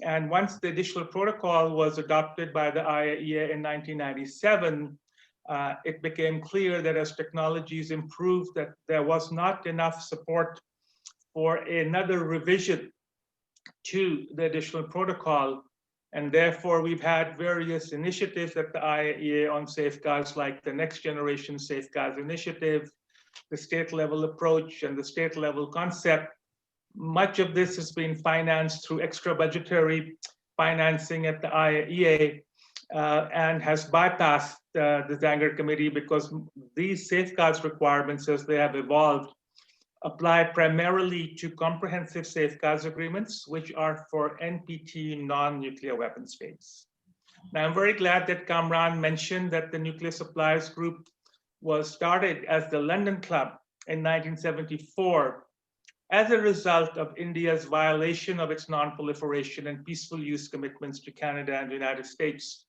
S5: And once the additional protocol was adopted by the IAEA in 1997, it became clear that as technologies improved, that there was not enough support for another revision to the additional protocol. And therefore, we've had various initiatives at the IAEA on safeguards, like the Next Generation Safeguards Initiative, the state level approach, and the state level concept. Much of this has been financed through extra budgetary financing at the IAEA and has bypassed the Zanger Committee, because these safeguards requirements, as they have evolved, apply primarily to comprehensive safeguards agreements, which are for NPT non-nuclear weapon states. Now, I'm very glad that Kamran mentioned that the Nuclear Suppliers Group was started as the London Club in 1974 as a result of India's violation of its non-proliferation and peaceful use commitments to Canada and the United States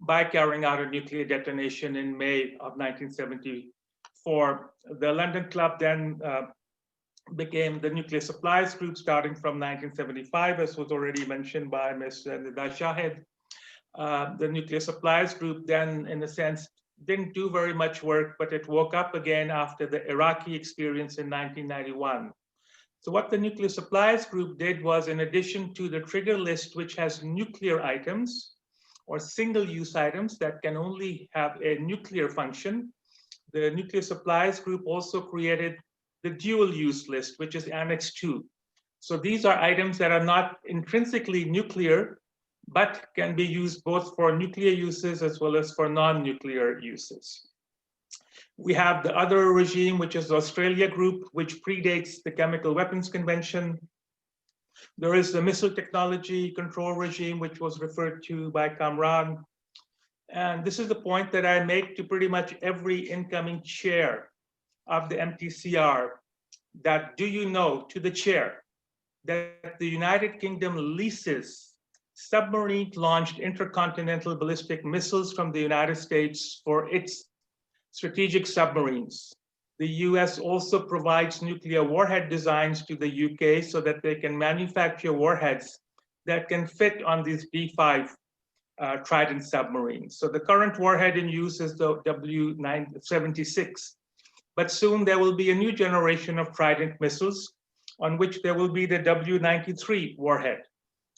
S5: by carrying out a nuclear detonation in May of 1974. The London Club then became the Nuclear Suppliers Group starting from 1975, as was already mentioned by Ms. Nida Shahid. The Nuclear Suppliers Group then, in a sense, didn't do very much work, but it woke up again after the Iraqi experience in 1991. So what the Nuclear Suppliers Group did was, in addition to the trigger list, which has nuclear items or single-use items that can only have a nuclear function, the Nuclear Suppliers Group also created the dual-use list, which is Annex 2. So these are items that are not intrinsically nuclear, but can be used both for nuclear uses as well as for non-nuclear uses. We have the other regime, which is the Australia Group, which predates the Chemical Weapons Convention. There is the Missile Technology Control Regime, which was referred to by Kamran. And this is the point that I make to pretty much every incoming chair of the MTCR, that do you know, to the chair, that the United Kingdom leases submarine-launched intercontinental ballistic missiles from the United States for its strategic submarines. The US also provides nuclear warhead designs to the UK so that they can manufacture warheads that can fit on these D5 Trident submarines. So the current warhead in use is the W976, but soon there will be a new generation of Trident missiles on which there will be the W93 warhead.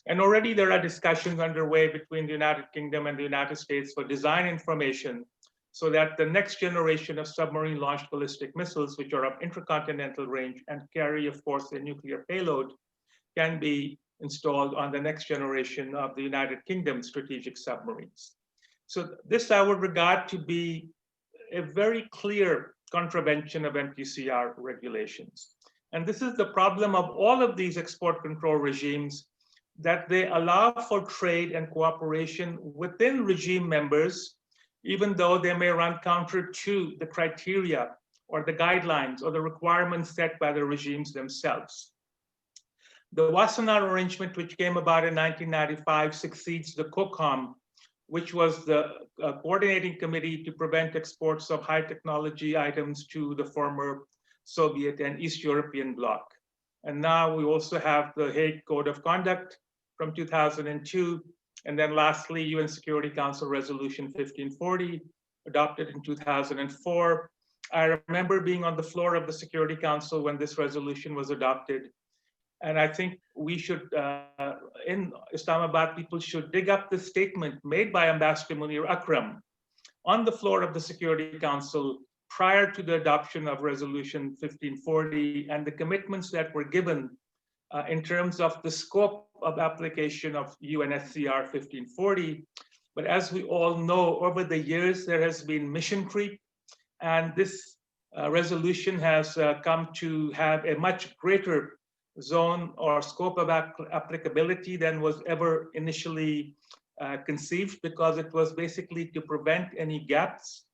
S5: And already there are discussions underway between the United Kingdom and the United States for design information so that the next generation of submarine-launched ballistic missiles, which are of intercontinental range and carry, of course, a nuclear payload, can be installed on the next generation of the United Kingdom strategic submarines. So this I would regard to be a very clear contravention of MTCR regulations. And this is the problem of all of these export control regimes, that they allow for trade and cooperation within regime members, even though they may run counter to the criteria or the guidelines or the requirements set by the regimes themselves. The Wassenaar arrangement, which came about in 1995, succeeds the COCOM, which was the coordinating committee to prevent exports of high technology items to the former Soviet and East European bloc. And now we also have the Hague Code of Conduct from 2002. And then lastly, UN Security Council Resolution 1540, adopted in 2004. I remember being on the floor of the Security Council when this resolution was adopted. And I think we should, in Islamabad, people should dig up the statement made by Ambassador Munir Akram on the floor of the Security Council prior to the adoption of Resolution 1540 and the commitments that were given in terms of the scope of application of UNSCR 1540. But as we all know, over the years, there has been mission creep, and this resolution has come to have a much greater zone or scope of applicability than was ever initially conceived, because it was basically to prevent any gaps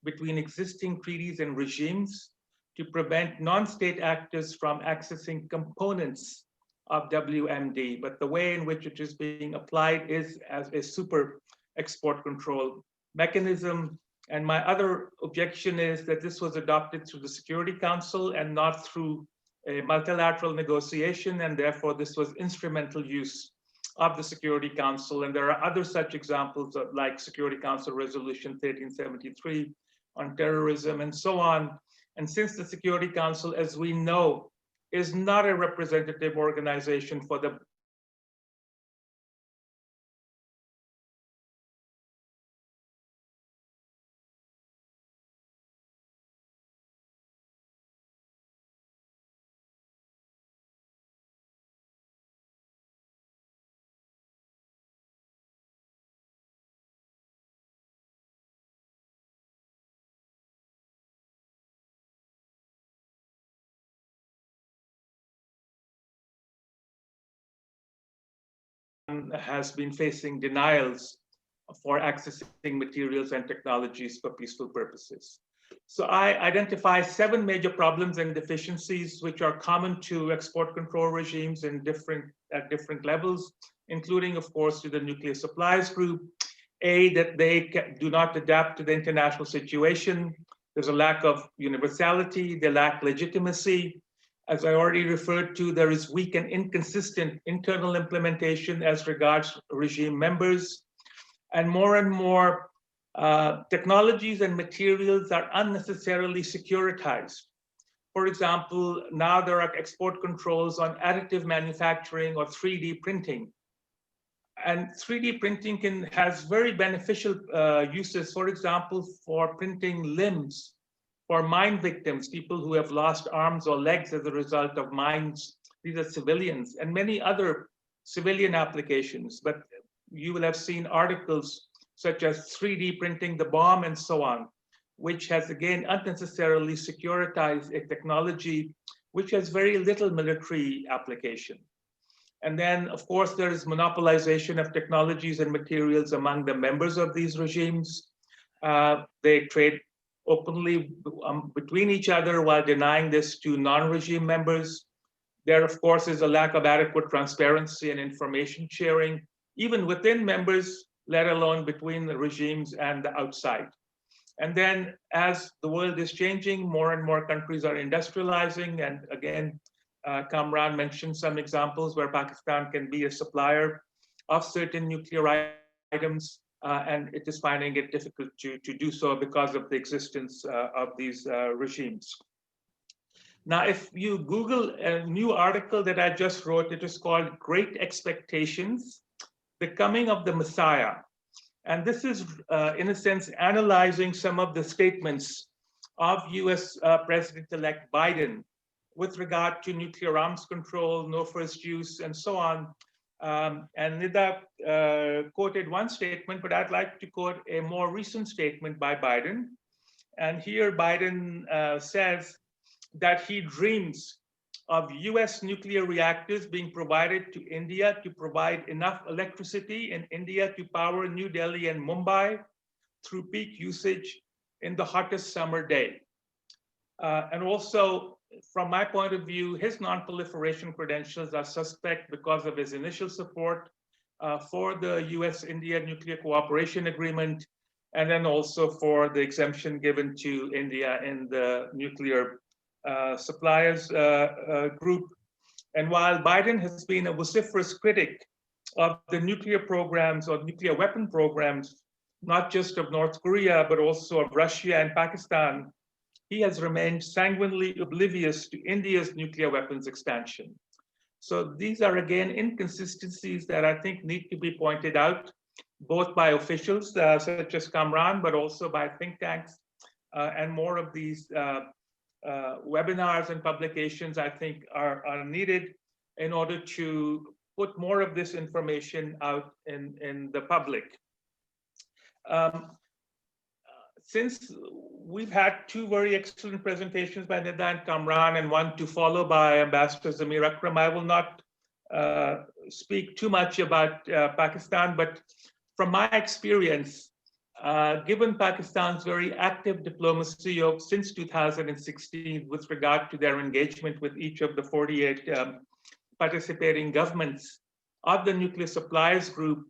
S5: between existing treaties and regimes, to prevent non-state actors from accessing components of WMD. But the way in which it is being applied is as a super export control mechanism. And my other objection is that this was adopted through the Security Council and not through a multilateral negotiation, and therefore this was instrumental use of the Security Council. And there are other such examples of, like Security Council Resolution 1373 on terrorism and so on. And since the Security Council, as we know, is not a representative organization for the has been facing denials for accessing materials and technologies for peaceful purposes. So I identify 7 major problems and deficiencies which are common to export control regimes at different levels, including, of course, to the nuclear supplies group. That they do not adapt to the international situation. There's a lack of universality, they lack legitimacy. As I already referred to, there is weak and inconsistent internal implementation as regards regime members. And more technologies and materials are unnecessarily securitized. For example, now there are export controls on additive manufacturing or 3D printing. And 3D printing has very beneficial uses, for example, for printing limbs for mine victims, people who have lost arms or legs as a result of mines. These are civilians, and many other civilian applications. But you will have seen articles such as 3D printing the bomb and so on, which has again unnecessarily securitized a technology which has very little military application. And then, of course, there is monopolization of technologies and materials among the members of these regimes. They trade openly between each other while denying this to non-regime members. There, of course, is a lack of adequate transparency and information sharing, even within members, let alone between the regimes and the outside. And then, as the world is changing, more and more countries are industrializing. And again, Kamran mentioned some examples where Pakistan can be a supplier of certain nuclear items, and it is finding it difficult to do so because of the existence of these regimes. Now, if you Google a new article that I just wrote, it is called Great Expectations, The Coming of the Messiah. And this is, in a sense, analyzing some of the statements of US President-elect Biden with regard to nuclear arms control, no first use, and so on. And Nida quoted one statement, but I'd like to quote a more recent statement by Biden. And here Biden says that he dreams of US nuclear reactors being provided to India to provide enough electricity in India to power New Delhi and Mumbai through peak usage in the hottest summer day. And also, from my point of view, his non-proliferation credentials are suspect because of his initial support for the US-India Nuclear Cooperation Agreement, and then also for the exemption given to India in the nuclear suppliers group. And while Biden has been a vociferous critic of the nuclear programs or nuclear weapon programs, not just of North Korea, but also of Russia and Pakistan, he has remained sanguinely oblivious to India's nuclear weapons expansion. So these are, again, inconsistencies that I think need to be pointed out, both by officials such as Kamran, but also by think tanks. And more of these webinars and publications, I think, are needed in order to put more of this information out in the public. Since we've had 2 very excellent presentations by Nida and Kamran and one to follow by Ambassador Zamir Akram, I will not speak too much about Pakistan, but from my experience, given Pakistan's very active diplomacy since 2016 with regard to their engagement with each of the 48 participating governments of the nuclear suppliers group,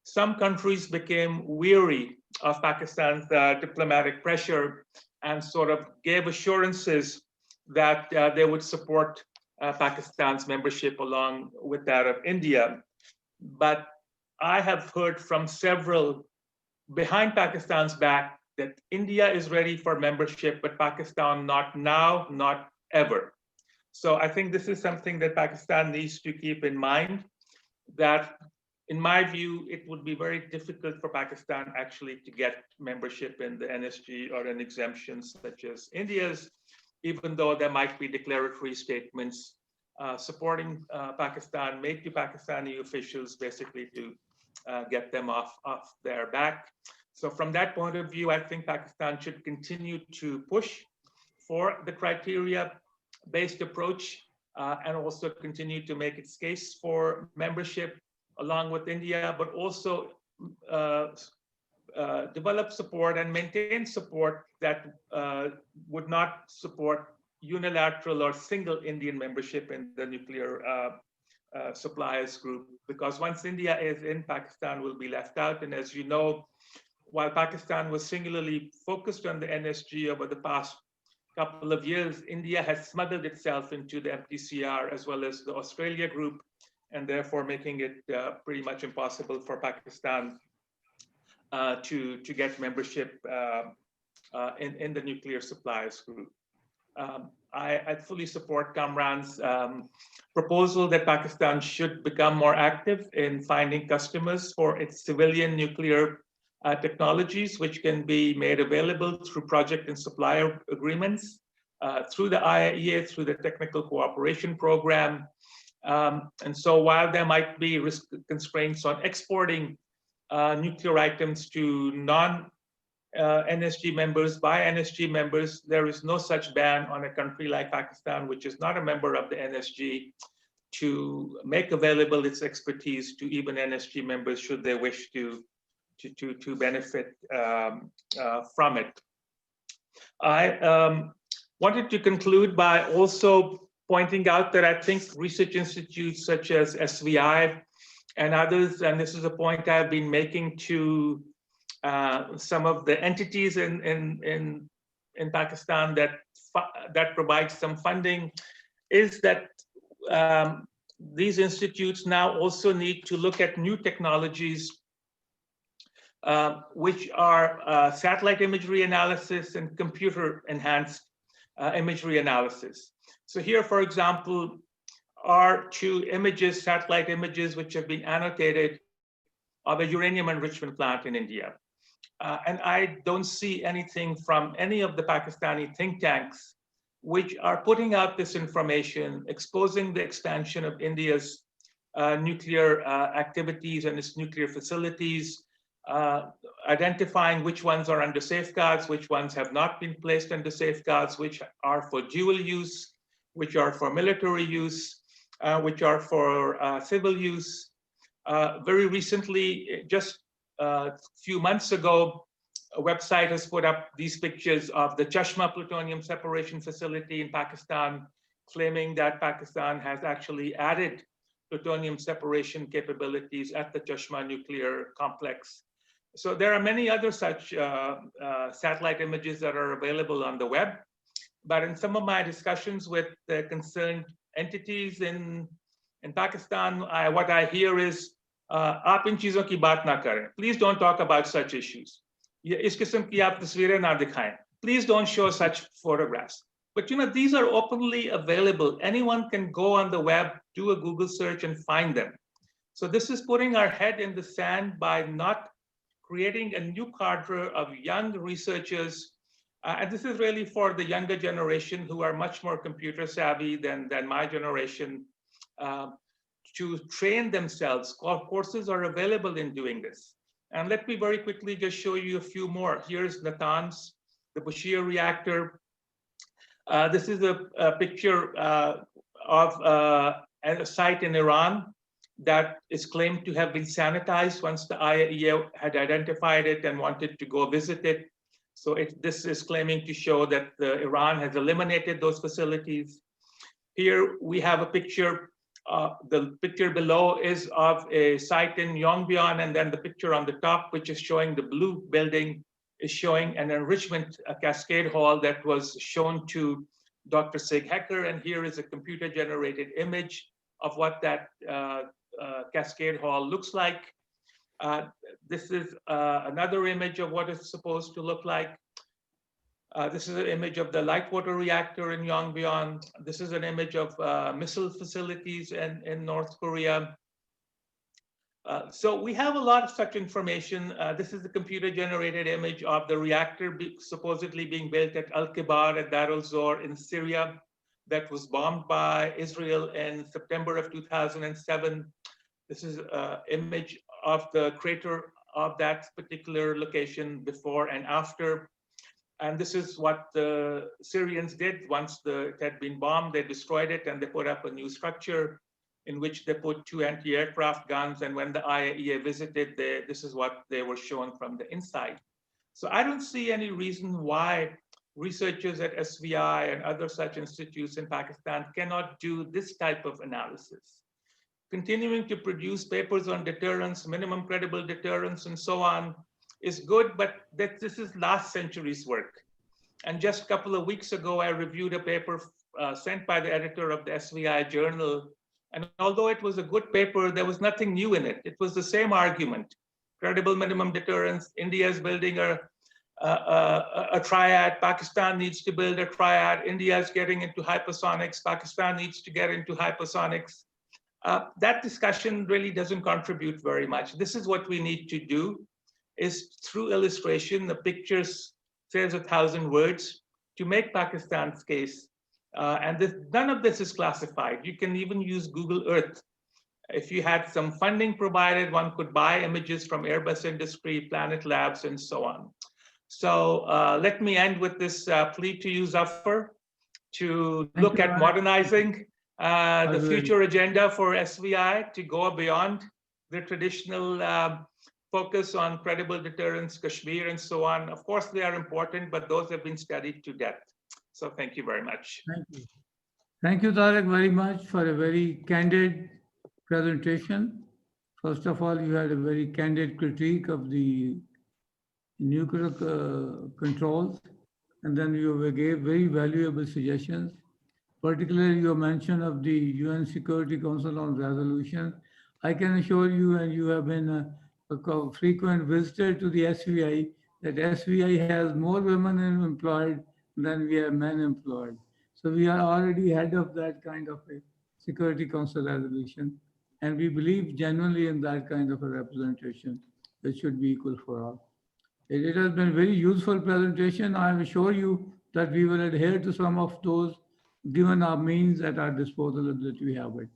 S5: some countries became weary of Pakistan's diplomatic pressure and sort of gave assurances that they would support Pakistan's membership along with that of India. But I have heard from several behind Pakistan's back that India is ready for membership, but Pakistan not now, not ever. So I think this is something that Pakistan needs to keep in mind, that in my view, it would be very difficult for Pakistan actually to get membership in the NSG or an exemption such as India's, even though there might be declaratory statements supporting Pakistan made to Pakistani officials basically to get them off their back. So from that point of view, I think Pakistan should continue to push for the criteria-based approach and also continue to make its case for membership along with India, but also develop support and maintain support that would not support unilateral or single Indian membership in the nuclear suppliers group, because once India is in, Pakistan will be left out. And as you know, while Pakistan was singularly focused on the NSG over the past couple of years, India has smothered itself into the MTCR as well as the Australia group, and therefore making it pretty much impossible for Pakistan to get membership in the nuclear suppliers group. I fully support Kamran's proposal that Pakistan should become more active in finding customers for its civilian nuclear technologies, which can be made available through project and supplier agreements, through the IAEA, through the Technical Cooperation Program. And so while there might be risk constraints on exporting nuclear items to non-NSG members by NSG members, there is no such ban on a country like Pakistan, which is not a member of the NSG, to make available its expertise to even NSG members should they wish to benefit from it. I wanted to conclude by also pointing out that I think research institutes such as SVI and others, and this is a point I've been making to some of the entities in Pakistan that provide some funding, is that these institutes now also need to look at new technologies, which are satellite imagery analysis and computer enhanced imagery analysis. So here, for example, are two images, satellite images, which have been annotated of a uranium enrichment plant in India. And I don't see anything from any of the Pakistani think tanks which are putting out this information, exposing the expansion of India's nuclear activities and its nuclear facilities, identifying which ones are under safeguards, which ones have not been placed under safeguards, which are for dual use, which are for military use, which are for civil use. Very recently, just a few months ago, a website has put up these pictures of the Cheema plutonium separation facility in Pakistan, claiming that Pakistan has actually added plutonium separation capabilities at the Cheema nuclear complex. So there are many other such satellite images that are available on the web. But in some of my discussions with the concerned entities in Pakistan, what I hear is, "Aap in cheezon ki baat na karen. Please don't talk about such issues. Is qisam ki aap tasveerein na dikhaएं. Please don't show such photographs." But you know, these are openly available. Anyone can go on the web, do a Google search, and find them. So this is putting our head in the sand by not creating a new cadre of young researchers. And this is really for the younger generation who are much more computer savvy than my generation, to train themselves. Courses are available in doing this. And let me very quickly just show you a few more. Here's Natanz, the Bushehr reactor. This is a picture of a site in Iran that is claimed to have been sanitized once the IAEA had identified it and wanted to go visit it. So this is claiming to show that Iran has eliminated those facilities. Here we have a picture. The picture below is of a site in Yongbyon, and then the picture on the top, which is showing the blue building, is showing an enrichment cascade hall that was shown to Dr. Sig Hecker. And here is a computer-generated image of what that cascade hall looks like. This is another image of what it's supposed to look like. This is an image of the light water reactor in Yongbyon. This is an image of missile facilities in North Korea. So we have a lot of such information. This is the computer-generated image of the reactor supposedly being built at Al-Kibar at Dar al-Zor in Syria that was bombed by Israel in September of 2007. This is an image of the crater of that particular location before and after. And this is what the Syrians did once it had been bombed. They destroyed it and they put up a new structure. in which they put 2 anti-aircraft guns. And when the IAEA visited, this is what they were shown from the inside. So I don't see any reason why researchers at SVI and other such institutes in Pakistan cannot do this type of analysis. Continuing to produce papers on deterrence, minimum credible deterrence, and so on is good, but this is last century's work. And just a couple of weeks ago, I reviewed a paper sent by the editor of the SVI journal. And although it was a good paper, there was nothing new in it. It was the same argument. Credible minimum deterrence, India is building a triad, Pakistan needs to build a triad, India is getting into hypersonics, Pakistan needs to get into hypersonics. That discussion really doesn't contribute very much. This is what we need to do, is through illustration, the pictures says 1,000 words to make Pakistan's case. None of this is classified. You can even use Google Earth. If you had some funding provided, one could buy images from Airbus Industry, Planet Labs, and so on. So let me end with this plea to you, Zafar, to look at modernizing the future agenda for SVI to go beyond the traditional focus on credible deterrence, Kashmir, and so on. Of course, they are important, but those have been studied to death. So thank you very much.
S2: Thank you. Thank you, Tariq, very much for a very candid presentation. First of all, you had a very candid critique of the nuclear controls, and then you gave very valuable suggestions, particularly your mention of the UN Security Council on resolution. I can assure you, and you have been a frequent visitor to the SVI, that SVI has more women employed than we have men employed. So we are already ahead of that kind of a Security Council resolution. And we believe genuinely in that kind of a representation that should be equal for all. It has been a very useful presentation. I assure you that we will adhere to some of those given our means at our disposal that we have it.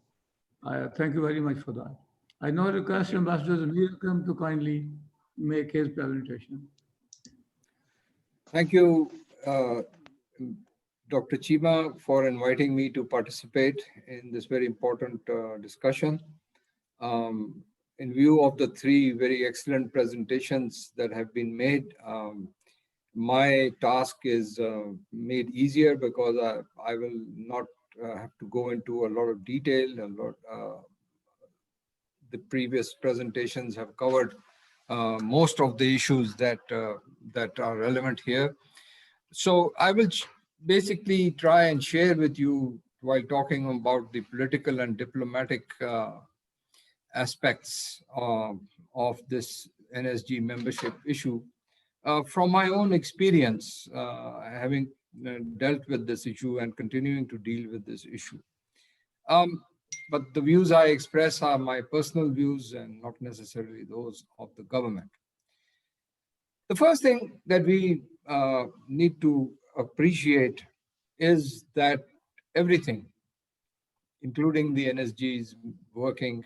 S2: I thank you very much for that. I now request Ambassador Zamir to kindly make his presentation.
S7: Thank you, Dr. Cheema, for inviting me to participate in this very important discussion. In view of the 3 very excellent presentations that have been made, my task is made easier because I will not have to go into a lot of detail. The previous presentations have covered most of the issues that are relevant here. So I will basically try and share with you, while talking about the political and diplomatic aspects of this NSG membership issue, from my own experience, having dealt with this issue and continuing to deal with this issue. But the views I express are my personal views and not necessarily those of the government. The first thing that we need to appreciate is that everything, including the NSG's working,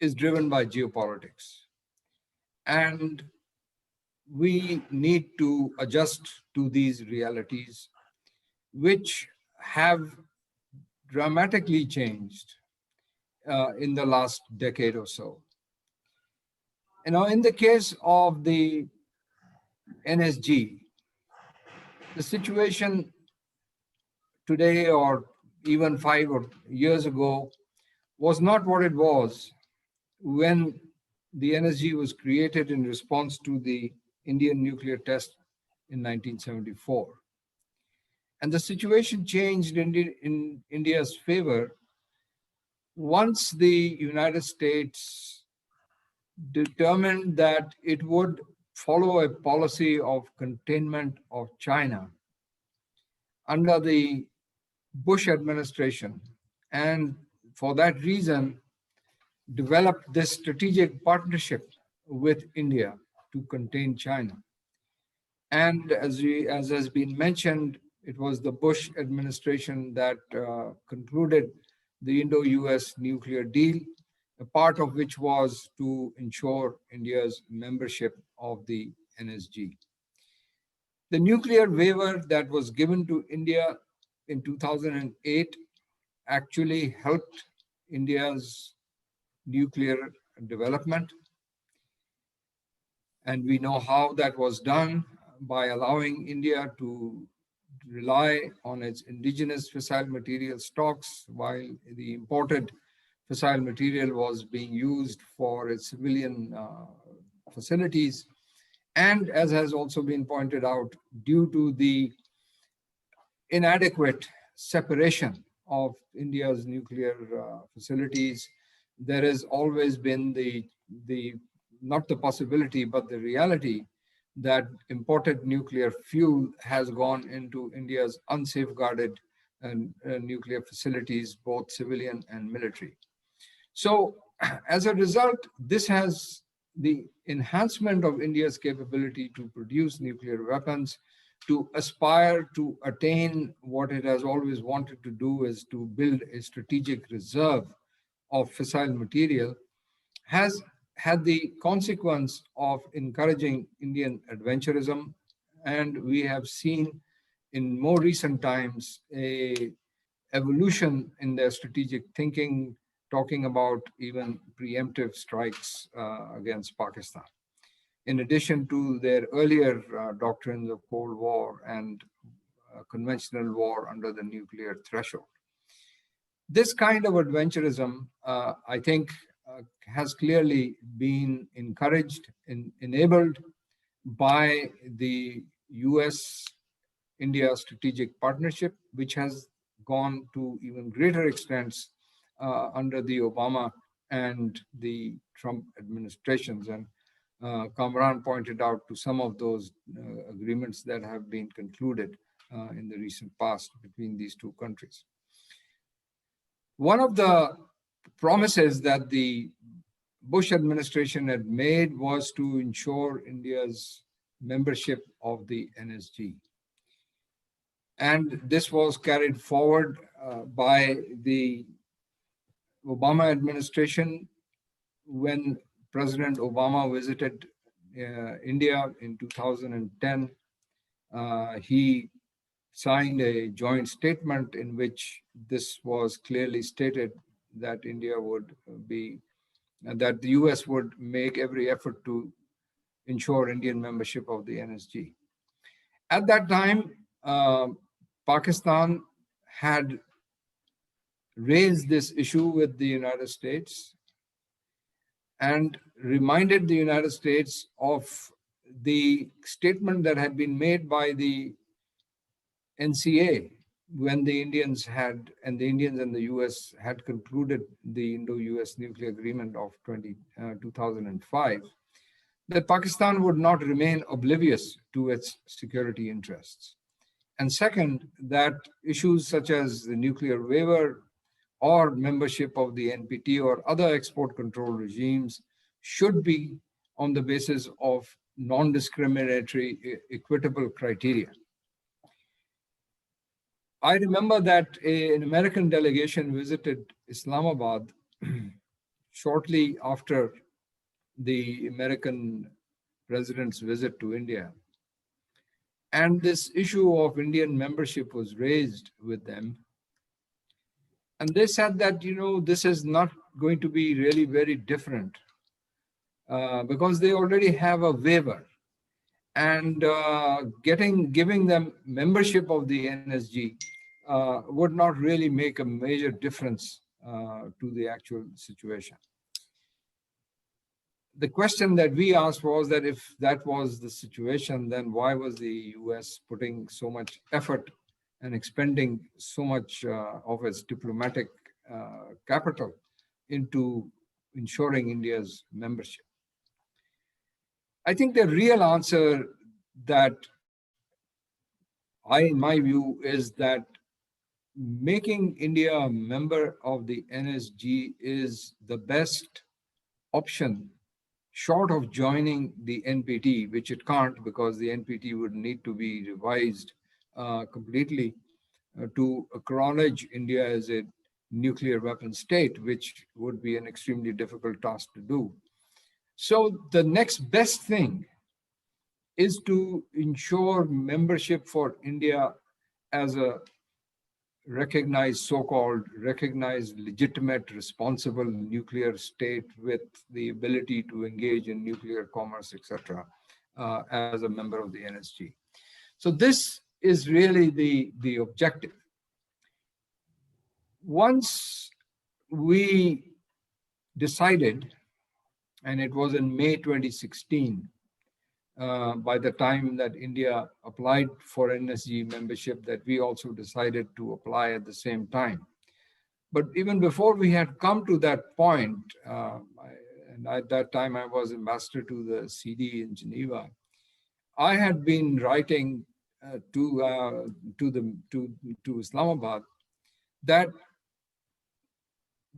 S7: is driven by geopolitics. And we need to adjust to these realities, which have dramatically changed in the last decade or so. You know, in the case of the NSG, the situation today, or even 5 years ago, was not what it was when the NSG was created in response to the Indian nuclear test in 1974. And the situation changed in India's favor once the United States determined that it would follow a policy of containment of China under the Bush administration, and for that reason developed this strategic partnership with India to contain China. And as has been mentioned, it was the Bush administration that concluded the Indo-US nuclear deal, a part of which was to ensure India's membership of the NSG. The nuclear waiver that was given to India in 2008 actually helped India's nuclear development. And we know how that was done by allowing India to rely on its indigenous fissile material stocks while the imported fissile material was being used for its civilian facilities. And as has also been pointed out, due to the inadequate separation of India's nuclear facilities, there has always been not the possibility, but the reality that imported nuclear fuel has gone into India's unsafeguarded nuclear facilities, both civilian and military. So as a result, this has the enhancement of India's capability to produce nuclear weapons, to aspire to attain what it has always wanted to do, is to build a strategic reserve of fissile material, has had the consequence of encouraging Indian adventurism. And we have seen in more recent times a evolution in their strategic thinking, talking about even preemptive strikes against Pakistan, in addition to their earlier doctrines of Cold War and conventional war under the nuclear threshold. This kind of adventurism, I think, has clearly been encouraged and enabled by the US-India strategic partnership, which has gone to even greater extents under the Obama and the Trump administrations. And Kamran pointed out to some of those agreements that have been concluded in the recent past between these two countries. One of the promises that the Bush administration had made was to ensure India's membership of the NSG. And this was carried forward by the Obama administration when President Obama visited India in 2010. He signed a joint statement in which this was clearly stated that India would be, that the US would make every effort to ensure Indian membership of the NSG. At that time, Pakistan had raised this issue with the United States and reminded the United States of the statement that had been made by the NCA when the Indians and the US had concluded the Indo-US nuclear agreement of 2005, that Pakistan would not remain oblivious to its security interests. And second, that issues such as the nuclear waiver or membership of the NPT or other export control regimes should be on the basis of non-discriminatory, equitable criteria. I remember that an American delegation visited Islamabad shortly after the American president's visit to India. And this issue of Indian membership was raised with them. And they said that, you know, this is not going to be really very different because they already have a waiver. And giving them membership of the NSG would not really make a major difference to the actual situation. The question that we asked was that if that was the situation, then why was the US putting so much effort and expending so much of its diplomatic capital into ensuring India's membership? I think the real answer that in my view, is that making India a member of the NSG is the best option short of joining the NPT, which it can't because the NPT would need to be revised completely to acknowledge India as a nuclear weapon state, which would be an extremely difficult task to do. So the next best thing is to ensure membership for India as a recognized, so-called recognized legitimate responsible nuclear state with the ability to engage in nuclear commerce, etc., as a member of the NSG. So this is really the objective. Once we decided, and it was in May 2016, by the time that India applied for NSG membership, that we also decided to apply at the same time. But even before we had come to that point, and at that time I was ambassador to the CD in Geneva, I had been writing to Islamabad that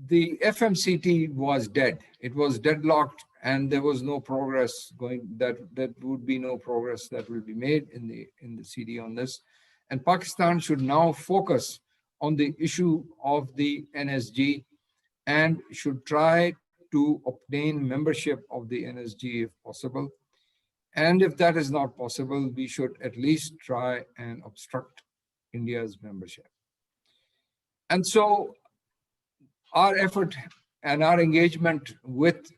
S7: the FMCT was dead. It was deadlocked, and there was no progress going. That would be no progress that will be made in the CD on this, and Pakistan should now focus on the issue of the NSG and should try to obtain membership of the NSG if possible. And if that is not possible, we should at least try and obstruct India's membership. And so our effort and our engagement with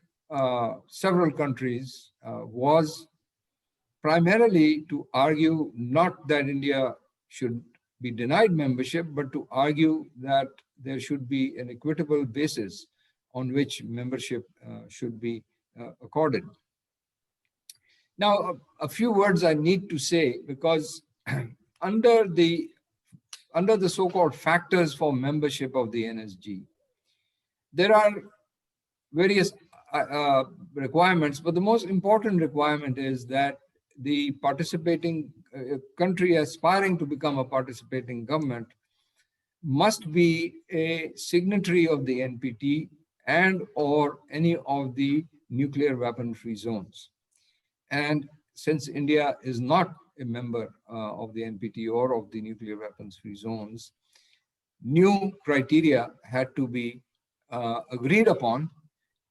S7: several countries was primarily to argue not that India should be denied membership, but to argue that there should be an equitable basis on which membership should be accorded. Now, a few words I need to say, because under the so-called factors for membership of the NSG, there are various requirements, but the most important requirement is that the participating country aspiring to become a participating government must be a signatory of the NPT and or any of the nuclear weapon-free zones. And since India is not a member of the NPT or of the nuclear weapons-free zones, new criteria had to be agreed upon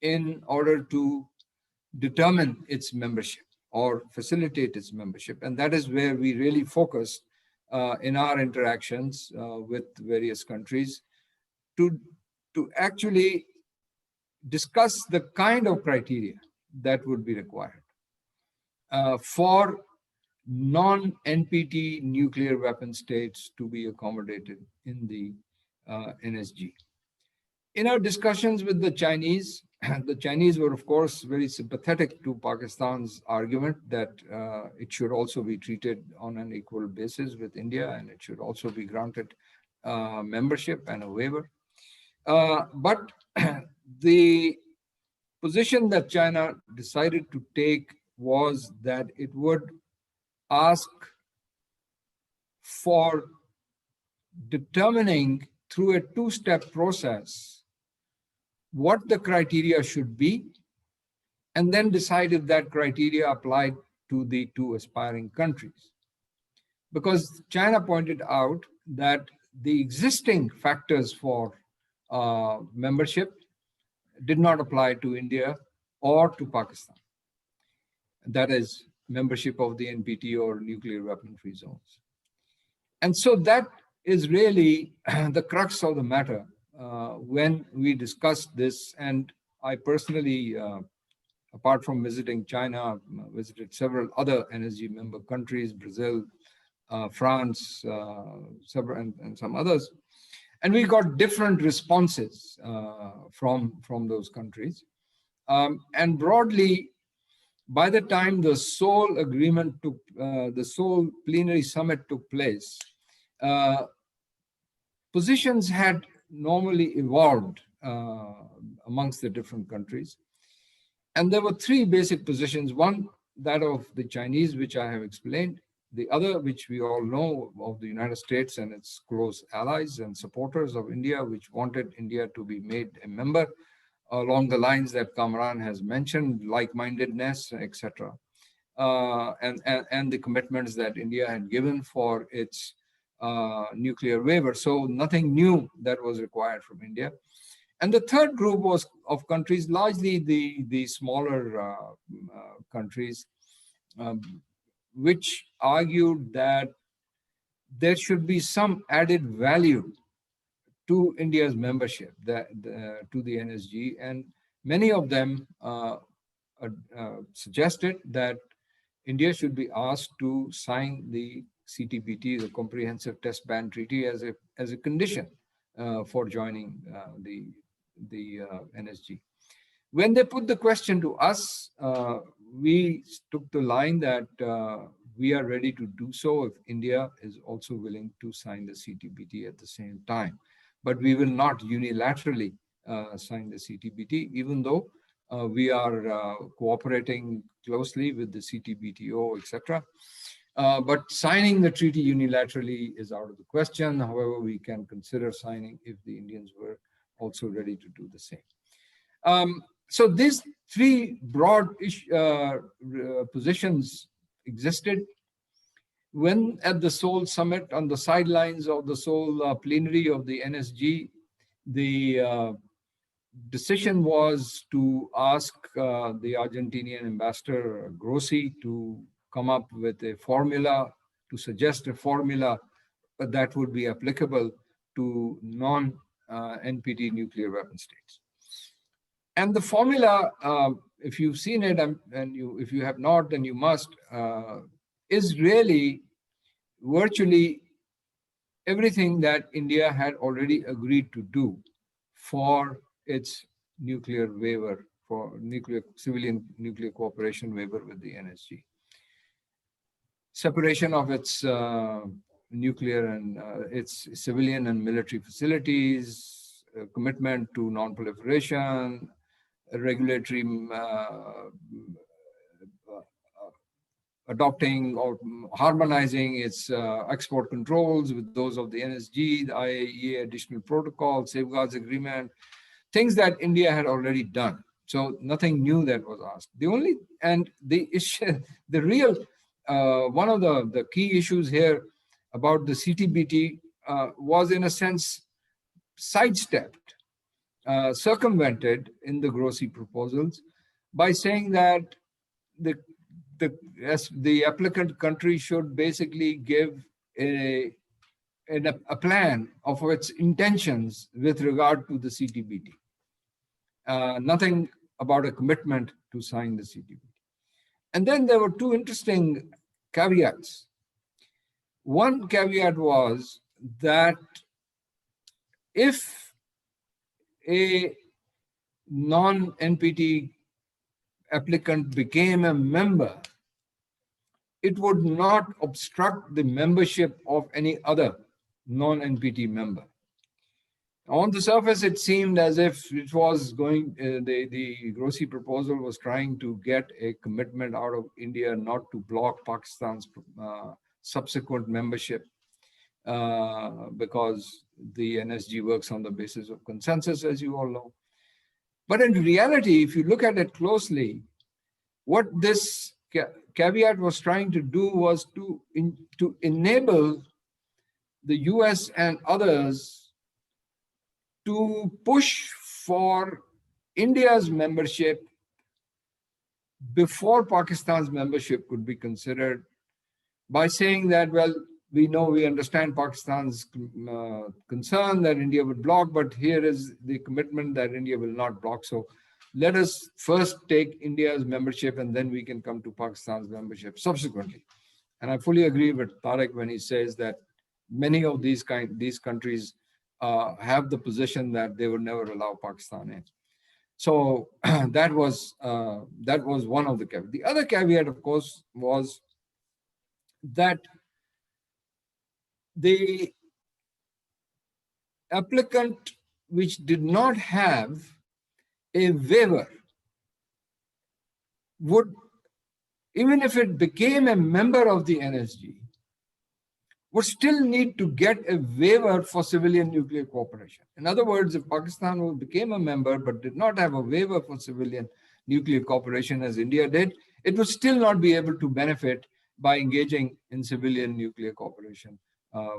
S7: in order to determine its membership or facilitate its membership. And that is where we really focused in our interactions with various countries to actually discuss the kind of criteria that would be required for non-NPT nuclear weapon states to be accommodated in the NSG. In our discussions with the Chinese were, of course, very sympathetic to Pakistan's argument that it should also be treated on an equal basis with India, and it should also be granted membership and a waiver. But the position that China decided to take was that it would ask for determining through a two-step process what the criteria should be, and then decide if that criteria applied to the two aspiring countries. Because China pointed out that the existing factors for membership did not apply to India or to Pakistan. That is, membership of the NPT or nuclear weapon-free zones. And so that is really the crux of the matter when we discussed this. And I personally, apart from visiting China, visited several other NSG member countries, Brazil, France, several, and some others. And we got different responses from those countries. And broadly, by the time the Seoul agreement took, the Seoul plenary summit took place, positions had normally evolved amongst the different countries. And there were three basic positions. One, that of the Chinese, which I have explained. The other, which we all know, of the United States and its close allies and supporters of India, which wanted India to be made a member along the lines that Kamran has mentioned, like-mindedness, etc. And the commitments that India had given for its nuclear waiver. So nothing new that was required from India. And the third group was of countries, largely the smaller countries, which argued that there should be some added value to India's membership to the NSG, and many of them suggested that India should be asked to sign the CTBT, the Comprehensive Test Ban Treaty, as a condition for joining the NSG. When they put the question to us, we took the line that we are ready to do so if India is also willing to sign the CTBT at the same time. But we will not unilaterally sign the CTBT, even though we are cooperating closely with the CTBTO, etc. But signing the treaty unilaterally is out of the question. However, we can consider signing if the Indians were also ready to do the same. So these three broad positions existed. When at the Seoul summit, on the sidelines of the Seoul plenary of the NSG, the decision was to ask the Argentinian ambassador Grossi to come up with a formula, to suggest a formula that would be applicable to non-NPT nuclear weapon states. And the formula, if you've seen it, and if you have not, then you must, is really virtually everything that India had already agreed to do for its nuclear waiver, for civilian nuclear cooperation waiver with the NSG. Separation of its nuclear and its civilian and military facilities, commitment to non-proliferation, regulatory adopting or harmonizing its export controls with those of the NSG, the IAEA additional protocol, safeguards agreement, things that India had already done. So nothing new that was asked. The issue, the real, one of the key issues here about the CTBT was in a sense sidestepped, circumvented in the Grossi proposals by saying that the applicant country should basically give a plan of its intentions with regard to the CTBT. Nothing about a commitment to sign the CTBT. And then there were two interesting caveats. One caveat was that if a non-NPT applicant became a member, it would not obstruct the membership of any other non-NPT member. On the surface, it seemed as if it was going, the Grossi proposal was trying to get a commitment out of India not to block Pakistan's subsequent membership because the NSG works on the basis of consensus, as you all know. But in reality, if you look at it closely, what this caveat was trying to do was to enable the US and others to push for India's membership before Pakistan's membership could be considered, by saying that, well, we understand Pakistan's concern that India would block, but here is the commitment that India will not block. So let us first take India's membership and then we can come to Pakistan's membership subsequently. And I fully agree with Tariq when he says that many of these countries have the position that they would never allow Pakistan in. So that was one of the caveats. The other caveat, of course, was that the applicant which did not have a waiver would, even if it became a member of the NSG, would still need to get a waiver for civilian nuclear cooperation. In other words, if Pakistan became a member but did not have a waiver for civilian nuclear cooperation as India did, it would still not be able to benefit by engaging in civilian nuclear cooperation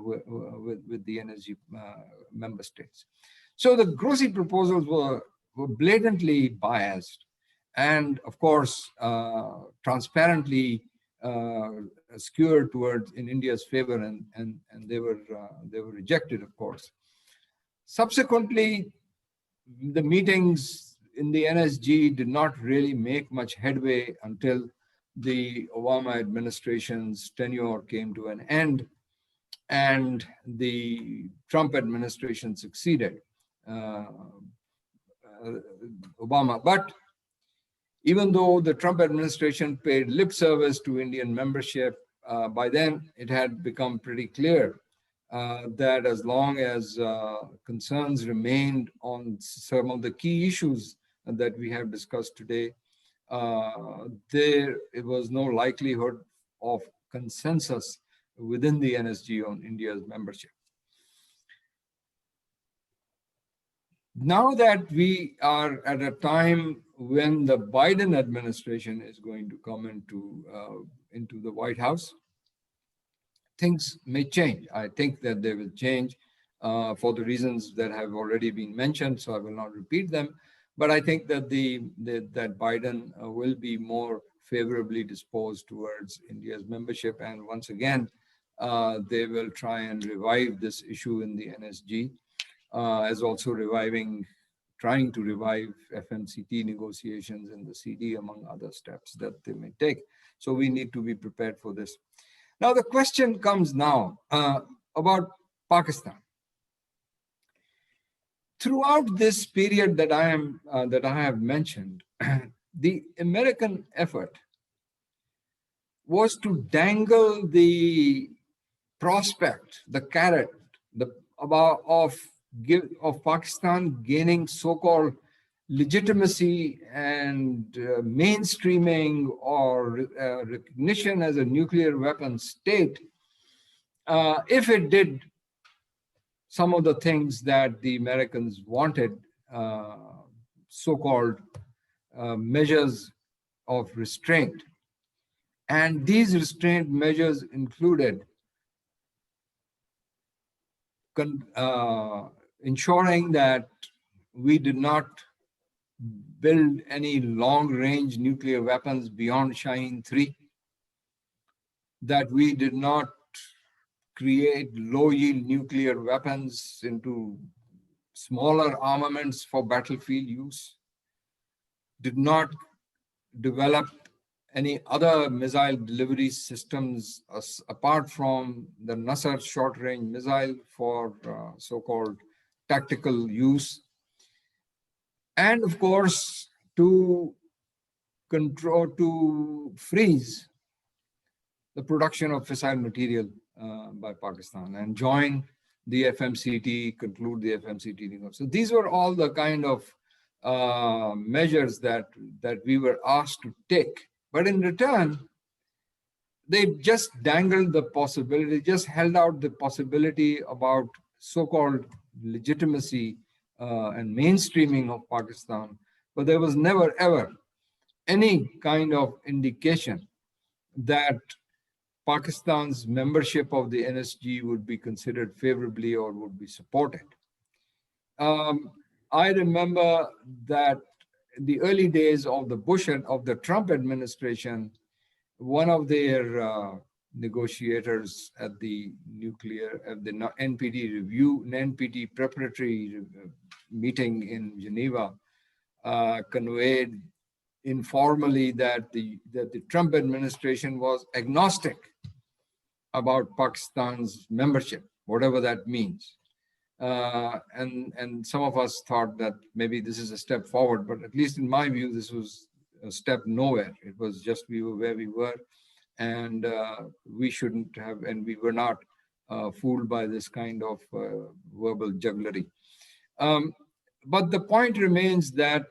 S7: with the NSG member states. So the Grossi proposals were blatantly biased and, of course, transparently skewed towards in India's favor, and they were rejected, of course. Subsequently, the meetings in the NSG did not really make much headway until the Obama administration's tenure came to an end and the Trump administration succeeded Obama. But even though the Trump administration paid lip service to Indian membership, by then it had become pretty clear that as long as concerns remained on some of the key issues that we have discussed today, there was no likelihood of consensus within the NSG on India's membership. Now that we are at a time when the Biden administration is going to come into the White House, things may change. I think that they will change for the reasons that have already been mentioned, so I will not repeat them. But I think that that Biden will be more favorably disposed towards India's membership, and once again, they will try and revive this issue in the NSG, as also trying to revive FMCT negotiations in the CD, among other steps that they may take. So we need to be prepared for this. Now the question comes now about Pakistan. Throughout this period that I have mentioned, the American effort was to dangle the prospect, the carrot, of Pakistan gaining so-called legitimacy and mainstreaming or recognition as a nuclear weapon state, if it did some of the things that the Americans wanted, so-called measures of restraint. And these restraint measures included ensuring that we did not build any long-range nuclear weapons beyond Shaheen 3, that we did not create low-yield nuclear weapons into smaller armaments for battlefield use, did not develop any other missile delivery systems apart from the Nasr short-range missile for so-called tactical use, and of course to freeze the production of fissile material by Pakistan and join the FMCT, conclude the FMCT negotiations. So these were all the kind of measures that we were asked to take. But in return, they just dangled the possibility, just held out the possibility about so-called legitimacy and mainstreaming of Pakistan. But there was never, ever any kind of indication that Pakistan's membership of the NSG would be considered favorably or would be supported. I remember that in the early days of the Trump administration, one of their negotiators at the NPT preparatory meeting in Geneva conveyed informally that the Trump administration was agnostic about Pakistan's membership, whatever that means. And some of us thought that maybe this is a step forward, but at least in my view, this was a step nowhere. It was just we were where we were, and we shouldn't have, and we were not fooled by this kind of verbal jugglery. But the point remains that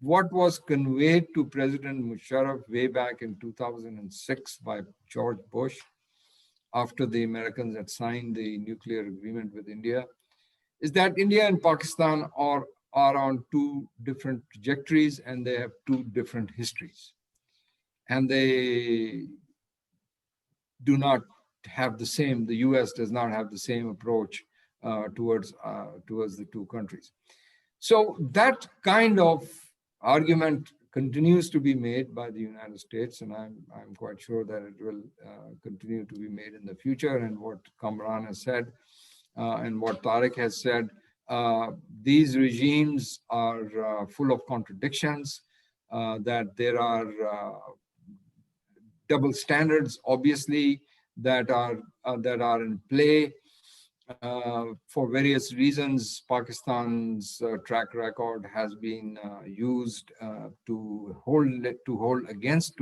S7: what was conveyed to President Musharraf way back in 2006 by George Bush, after the Americans had signed the nuclear agreement with India, is that India and Pakistan are on two different trajectories and they have two different histories. And they do not have the same, the US does not have the same approach towards the two countries. So that kind of argument continues to be made by the United States, and I'm quite sure that it will continue to be made in the future. And what Kamran has said and what Tariq has said, these regimes are full of contradictions, that there are double standards, obviously, that are in play. For various reasons, Pakistan's track record has been used to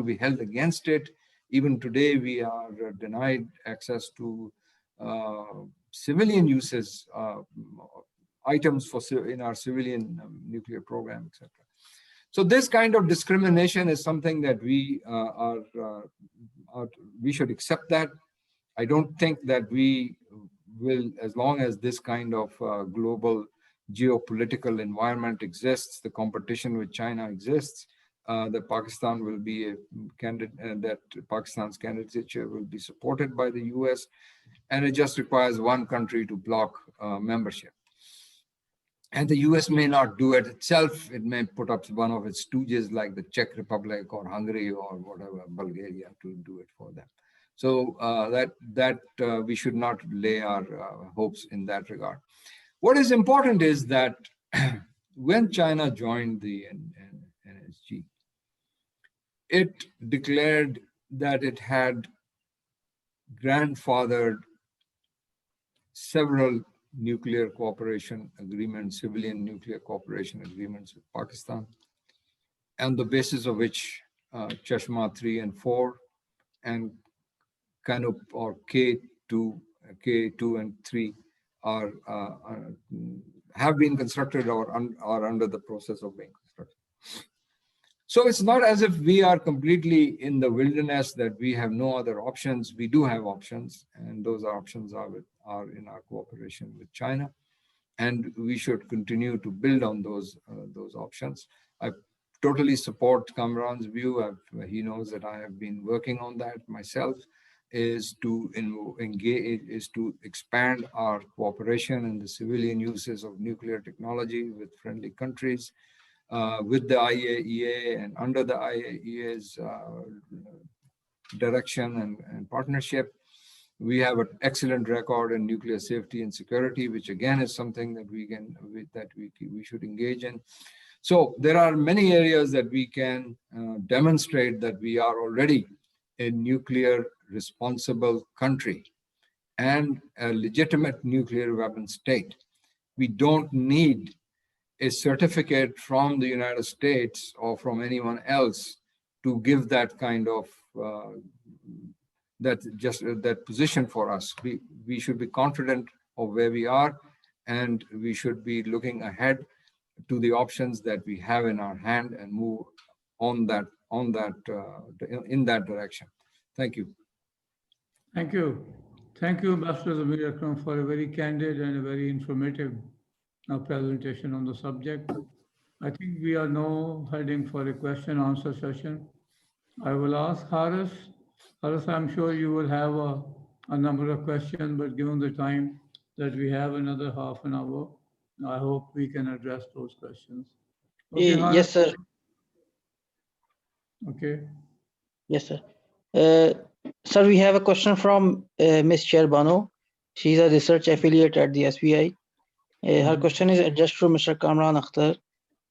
S7: be held against it. Even today, we are denied access to civilian uses, items in our civilian nuclear program, etc. So this kind of discrimination is something that we should accept that. I don't think that we will, as long as this kind of global geopolitical environment exists, the competition with China exists, that Pakistan will be a candidate, that Pakistan's candidature will be supported by the US, and it just requires one country to block membership. And the US may not do it itself. It may put up one of its stooges like the Czech Republic or Hungary or whatever, Bulgaria, to do it for them. So we should not lay our hopes in that regard. What is important is that when China joined the NSG, it declared that it had grandfathered several nuclear cooperation agreements, civilian nuclear cooperation agreements with Pakistan, on the basis of which Chashma 3 and 4 and Kanup or K2 and 3 have been constructed or are under the process of being constructed. So it's not as if we are completely in the wilderness, that we have no other options. We do have options, and those options are in our cooperation with China, and we should continue to build on those options. I totally support Kamran's view. He knows that I have been working on that myself, is to expand our cooperation in the civilian uses of nuclear technology with friendly countries, with the IAEA and under the IAEA's direction and partnership. We have an excellent record in nuclear safety and security, which again is something that we should engage in. So there are many areas that we can demonstrate that we are already a nuclear responsible country and a legitimate nuclear weapon state. We don't need a certificate from the United States or from anyone else to give that kind of that position for us. We should be confident of where we are, and we should be looking ahead to the options that we have in our hand and move in that direction. Thank you.
S2: Thank you. Thank you, Ambassador Zamir Akram, for a very candid and a very informative presentation on the subject. I think we are now heading for a question and answer session. I will ask Haris. Haris, I'm sure you will have a number of questions, but given the time that we have another half an hour, I hope we can address those questions. Okay,
S1: Yes, sir.
S2: Okay.
S1: Yes, sir. Sir, we have a question from Ms. Sherbano. She's a research affiliate at the SVI. Her question is addressed to Mr. Kamran Akhtar.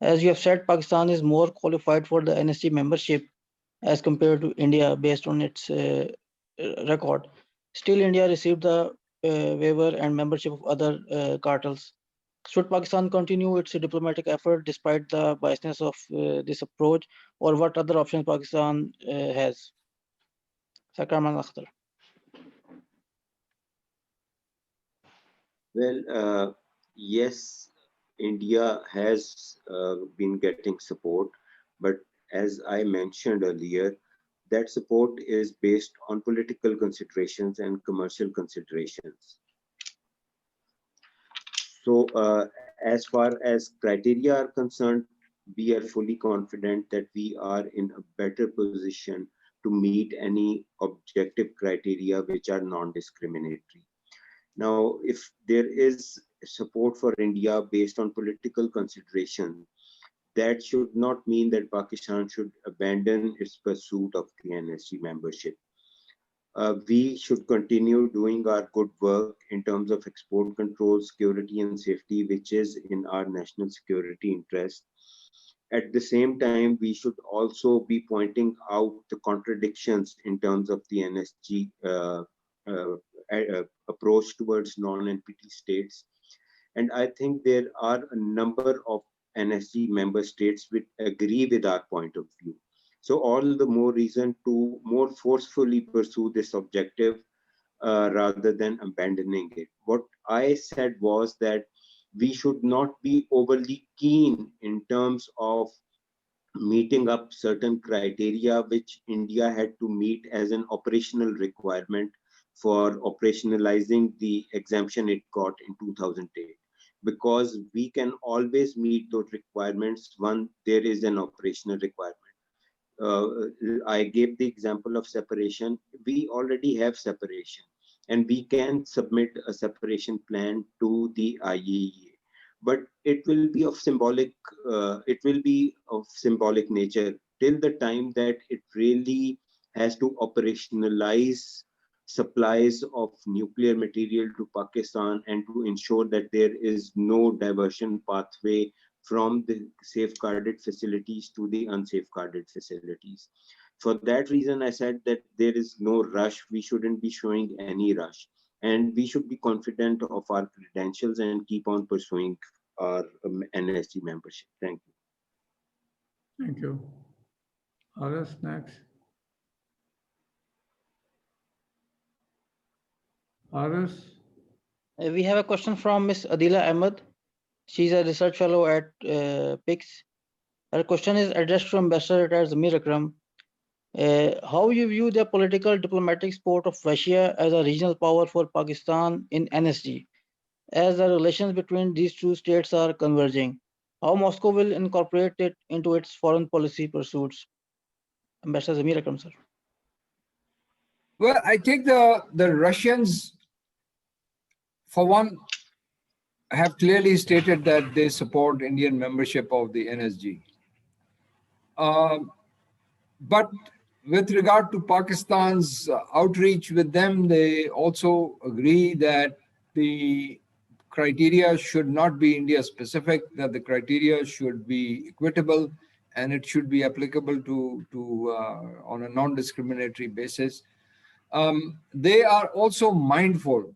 S1: As you have said, Pakistan is more qualified for the NSG membership as compared to India based on its record. Still, India received the waiver and membership of other cartels. Should Pakistan continue its diplomatic effort despite the biasness of this approach, or what other options Pakistan has? Sir Kamran Akhtar.
S4: Well, yes, India has been getting support, but as I mentioned earlier, that support is based on political considerations and commercial considerations. So as far as criteria are concerned, we are fully confident that we are in a better position to meet any objective criteria which are non-discriminatory. Now, if there is support for India based on political consideration, that should not mean that Pakistan should abandon its pursuit of the NSG membership. we should continue doing our good work in terms of export control, security and safety, which is in our national security interest. At the same time, we should also be pointing out the contradictions in terms of the NSG approach towards non-NPT states. And I think there are a number of NSG member states which agree with our point of view. So all the more reason to more forcefully pursue this objective rather than abandoning it. What I said was that we should not be overly keen in terms of meeting up certain criteria which India had to meet as an operational requirement for operationalizing the exemption it got in 2008. Because we can always meet those requirements when there is an operational requirement. I gave the example of separation. We already have separation, and we can submit a separation plan to the IAEA. But it will be of symbolic. It will be of symbolic nature till the time that it really has to operationalize supplies of nuclear material to Pakistan and to ensure that there is no diversion pathway from the safeguarded facilities to the unsafeguarded facilities. For that reason, I said that there is no rush. We shouldn't be showing any rush. And we should be confident of our credentials and keep on pursuing our NSG membership. Thank you.
S2: Thank you. Aras, next. Aras,
S1: We have a question from Miss Adila Ahmed. She's a research fellow at PICS. Her question is addressed to Ambassador Zamir Akram. How you view the political diplomatic support of Russia as a regional power for Pakistan in NSG, as the relations between these two states are converging? How Moscow will incorporate it into its foreign policy pursuits? Ambassador Zamir Akram, sir.
S7: Well, I think the Russians, for one, have clearly stated that they support Indian membership of the NSG. But with regard to Pakistan's outreach with them, they also agree that the criteria should not be India specific, that the criteria should be equitable and it should be applicable to on a non-discriminatory basis. They are also mindful.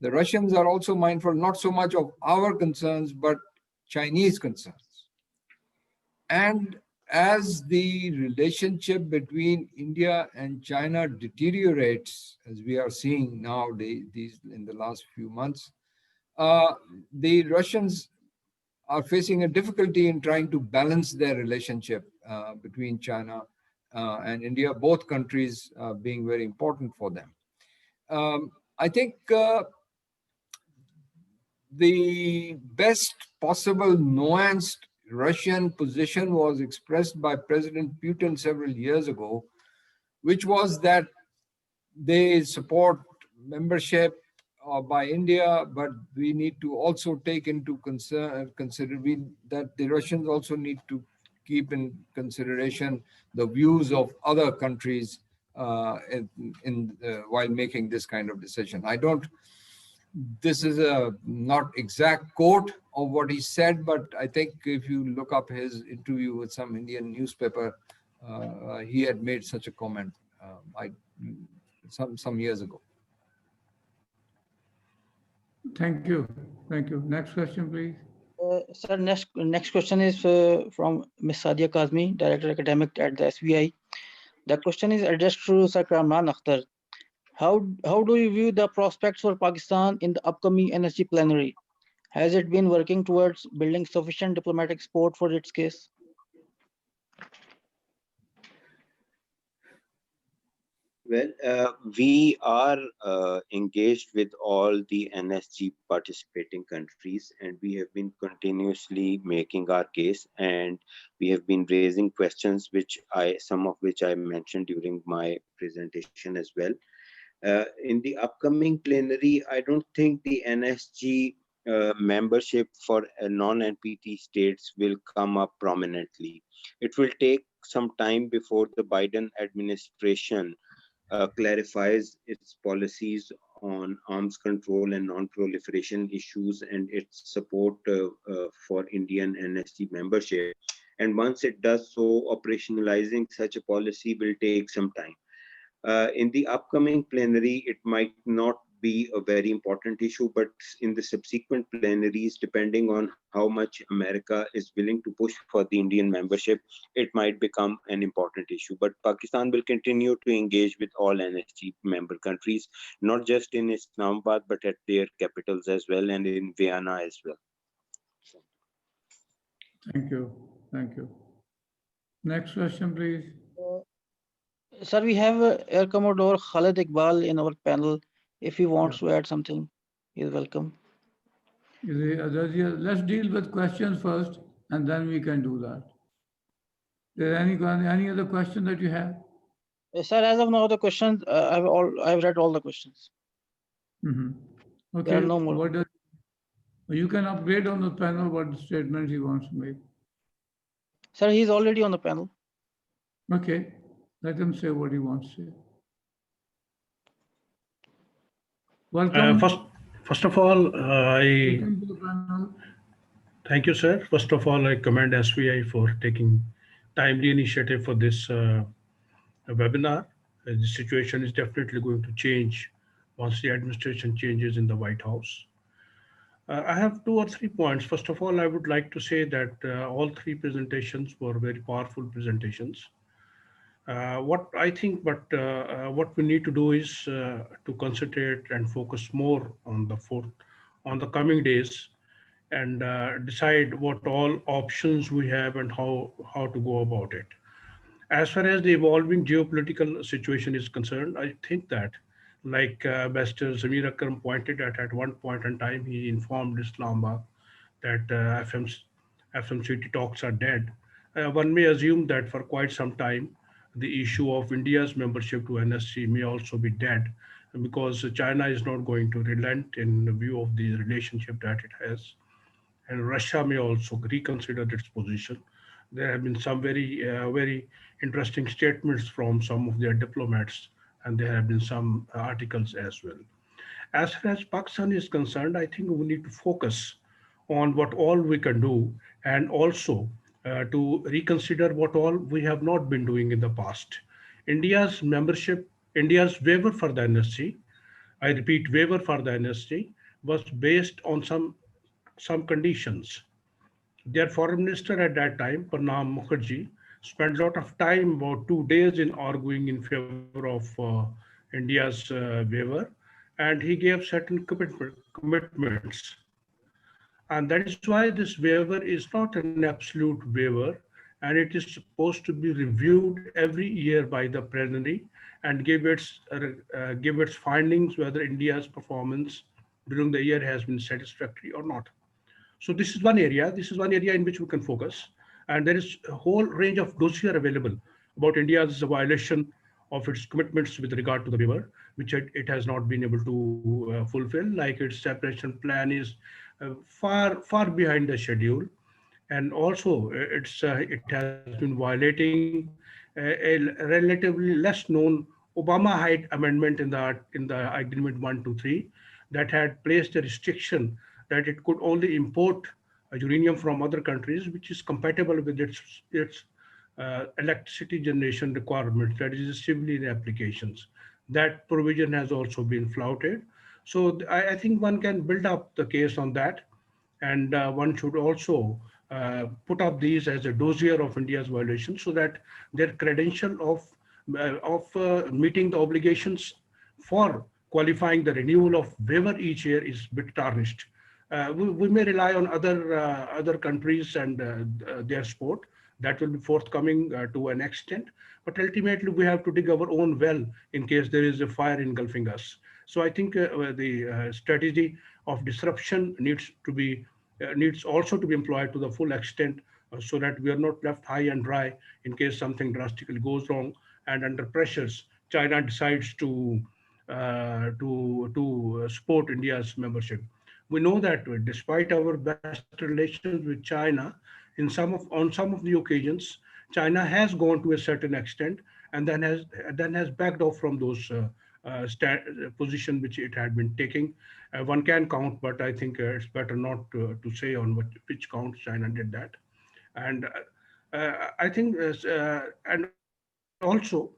S7: The Russians are also mindful not so much of our concerns, but Chinese concerns. And as the relationship between India and China deteriorates, as we are seeing now in the last few months, the Russians are facing a difficulty in trying to balance their relationship between China and India, both countries being very important for them. I think the best possible nuanced Russian position was expressed by President Putin several years ago, which was that they support membership by India, but we need to also take into consider that the Russians also need to keep in consideration the views of other countries while making this kind of decision. This is a not exact quote of what he said, but I think if you look up his interview with some Indian newspaper, he had made such a comment some years ago.
S2: thank you. Thank you. Next question, please.
S1: Sir, next question is from Ms. Sadia Kazmi, Director Academic at the SVI. The question is addressed to Sir Kamran Akhtar. How do you view the prospects for Pakistan in the upcoming NSG plenary? Has it been working towards building sufficient diplomatic support for its case?
S4: Well, we are engaged with all the NSG participating countries, and we have been continuously making our case, and we have been raising questions, some of which I mentioned during my presentation as well. In the upcoming plenary, I don't think the NSG membership for non-NPT states will come up prominently. It will take some time before the Biden administration clarifies its policies on arms control and non-proliferation issues and its support for Indian NSG membership. And once it does so, operationalizing such a policy will take some time. In the upcoming plenary, it might not be a very important issue, but in the subsequent plenaries, depending on how much America is willing to push for the Indian membership, it might become an important issue. But Pakistan will continue to engage with all NSG member countries, not just in Islamabad, but at their capitals as well and in Vienna as well.
S2: Thank you. Thank you. Next question, please.
S1: Sir, we have Air Commodore Khalid Iqbal in our panel. If he wants to add something, he is welcome.
S2: Let's deal with questions first, and then we can do that. Is there any other question that you have?
S1: Sir, as of now, the questions I've read all the questions.
S2: Okay.
S1: There are no more.
S2: You can upgrade on the panel what statements he wants to make.
S1: Sir, he's already on the panel.
S2: Okay, let him say what he wants to say. Welcome.
S8: First of all,
S2: Welcome to the panel.
S8: thank you, sir. First of all, I commend SVI for taking timely initiative for this webinar. The situation is definitely going to change once the administration changes in the White House. I have 2 or 3 points. First of all, I would like to say that all 3 presentations were very powerful presentations. What I think, what we need to do is to concentrate and focus more on the coming days, and decide what all options we have and how to go about it. As far as the evolving geopolitical situation is concerned, I think that, like Ambassador Zamir Akram pointed at one point in time, he informed Islamabad that FMCT talks are dead. One may assume that for quite some time, the issue of India's membership to NSG may also be dead, because China is not going to relent in view of the relationship that it has. And Russia may also reconsider its position. There have been some very interesting statements from some of their diplomats, and there have been some articles as well. As far as Pakistan is concerned, I think we need to focus on what all we can do, and also to reconsider what all we have not been doing in the past. India's waiver for the NSG, I repeat, waiver for the NSG, was based on some conditions. Their foreign minister at that time, Pranab Mukherjee, spent a lot of time, about 2 days, in arguing in favor of India's waiver, and he gave certain commitments. And that is why this waiver is not an absolute waiver, and it is supposed to be reviewed every year by the plenary and give its findings whether India's performance during the year has been satisfactory or not. So this is one area. This is one area in which we can focus. And there is a whole range of dossier available about India's violation of its commitments with regard to the waiver, which it has not been able to fulfill. Like its separation plan is far behind the schedule, and also it has been violating a relatively less known Obama-Hyde amendment in the Agreement 123 that had placed a restriction that it could only import uranium from other countries, which is compatible with its electricity generation requirements, that is civilian applications. That provision has also been flouted. So I think one can build up the case on that, and one should also put up these as a dossier of India's violations, so that their credential of meeting the obligations for qualifying the renewal of waiver each year is a bit tarnished. We may rely on other countries and their support. That will be forthcoming to an extent, but ultimately we have to dig our own well in case there is a fire engulfing us. So I think the strategy of disruption needs also to be employed to the full extent, so that we are not left high and dry in case something drastically goes wrong and under pressures China decides to support India's membership. We know that despite our best relations with China, on some of the occasions, China has gone to a certain extent and then has backed off from those position which it had been taking. One can count, but I think it's better not to say on which count China did that. And I think, and also,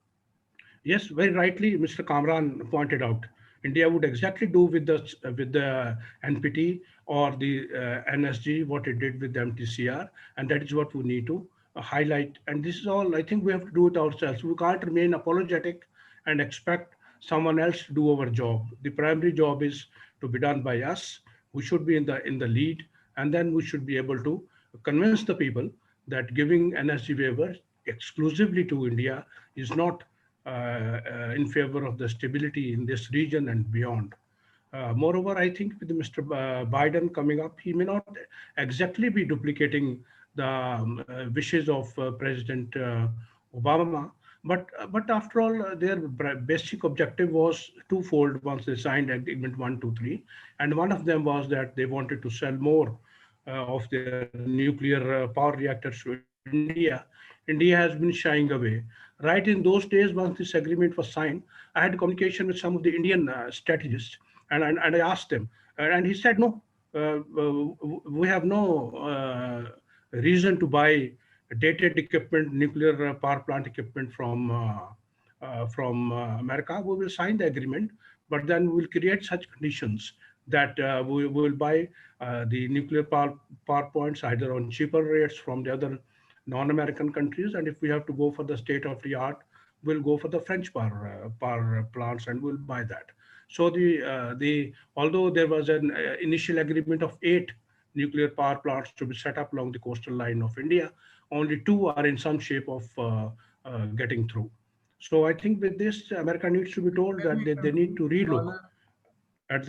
S8: yes, very rightly, Mr. Kamran pointed out, India would exactly do with the NPT or the NSG what it did with the MTCR, and that is what we need to highlight. And this is all. I think we have to do it ourselves. We can't remain apologetic and expect someone else to do our job. The primary job is to be done by us. We should be in the lead, and then we should be able to convince the people that giving NSG waivers exclusively to India is not in favor of the stability in this region and beyond. Moreover, I think with Mr. Biden coming up, he may not exactly be duplicating the wishes of President Obama, but after all, their basic objective was twofold once they signed Agreement 1, 2, 3, and one of them was that they wanted to sell more of their nuclear power reactors to India. India has been shying away. Right in those days, once this agreement was signed, I had communication with some of the Indian strategists, and I asked them, and he said, no, we have no reason to buy dated equipment, nuclear power plant equipment from America. We will sign the agreement, but then we will create such conditions that we will buy the nuclear power plants either on cheaper rates from the other non-American countries, and if we have to go for the state-of-the-art, we'll go for the French power plants, and we'll buy that. So although there was an initial agreement of 8 nuclear power plants to be set up along the coastal line of India, only 2 are in some shape of getting through. So I think with this, America needs to be told that they need to relook at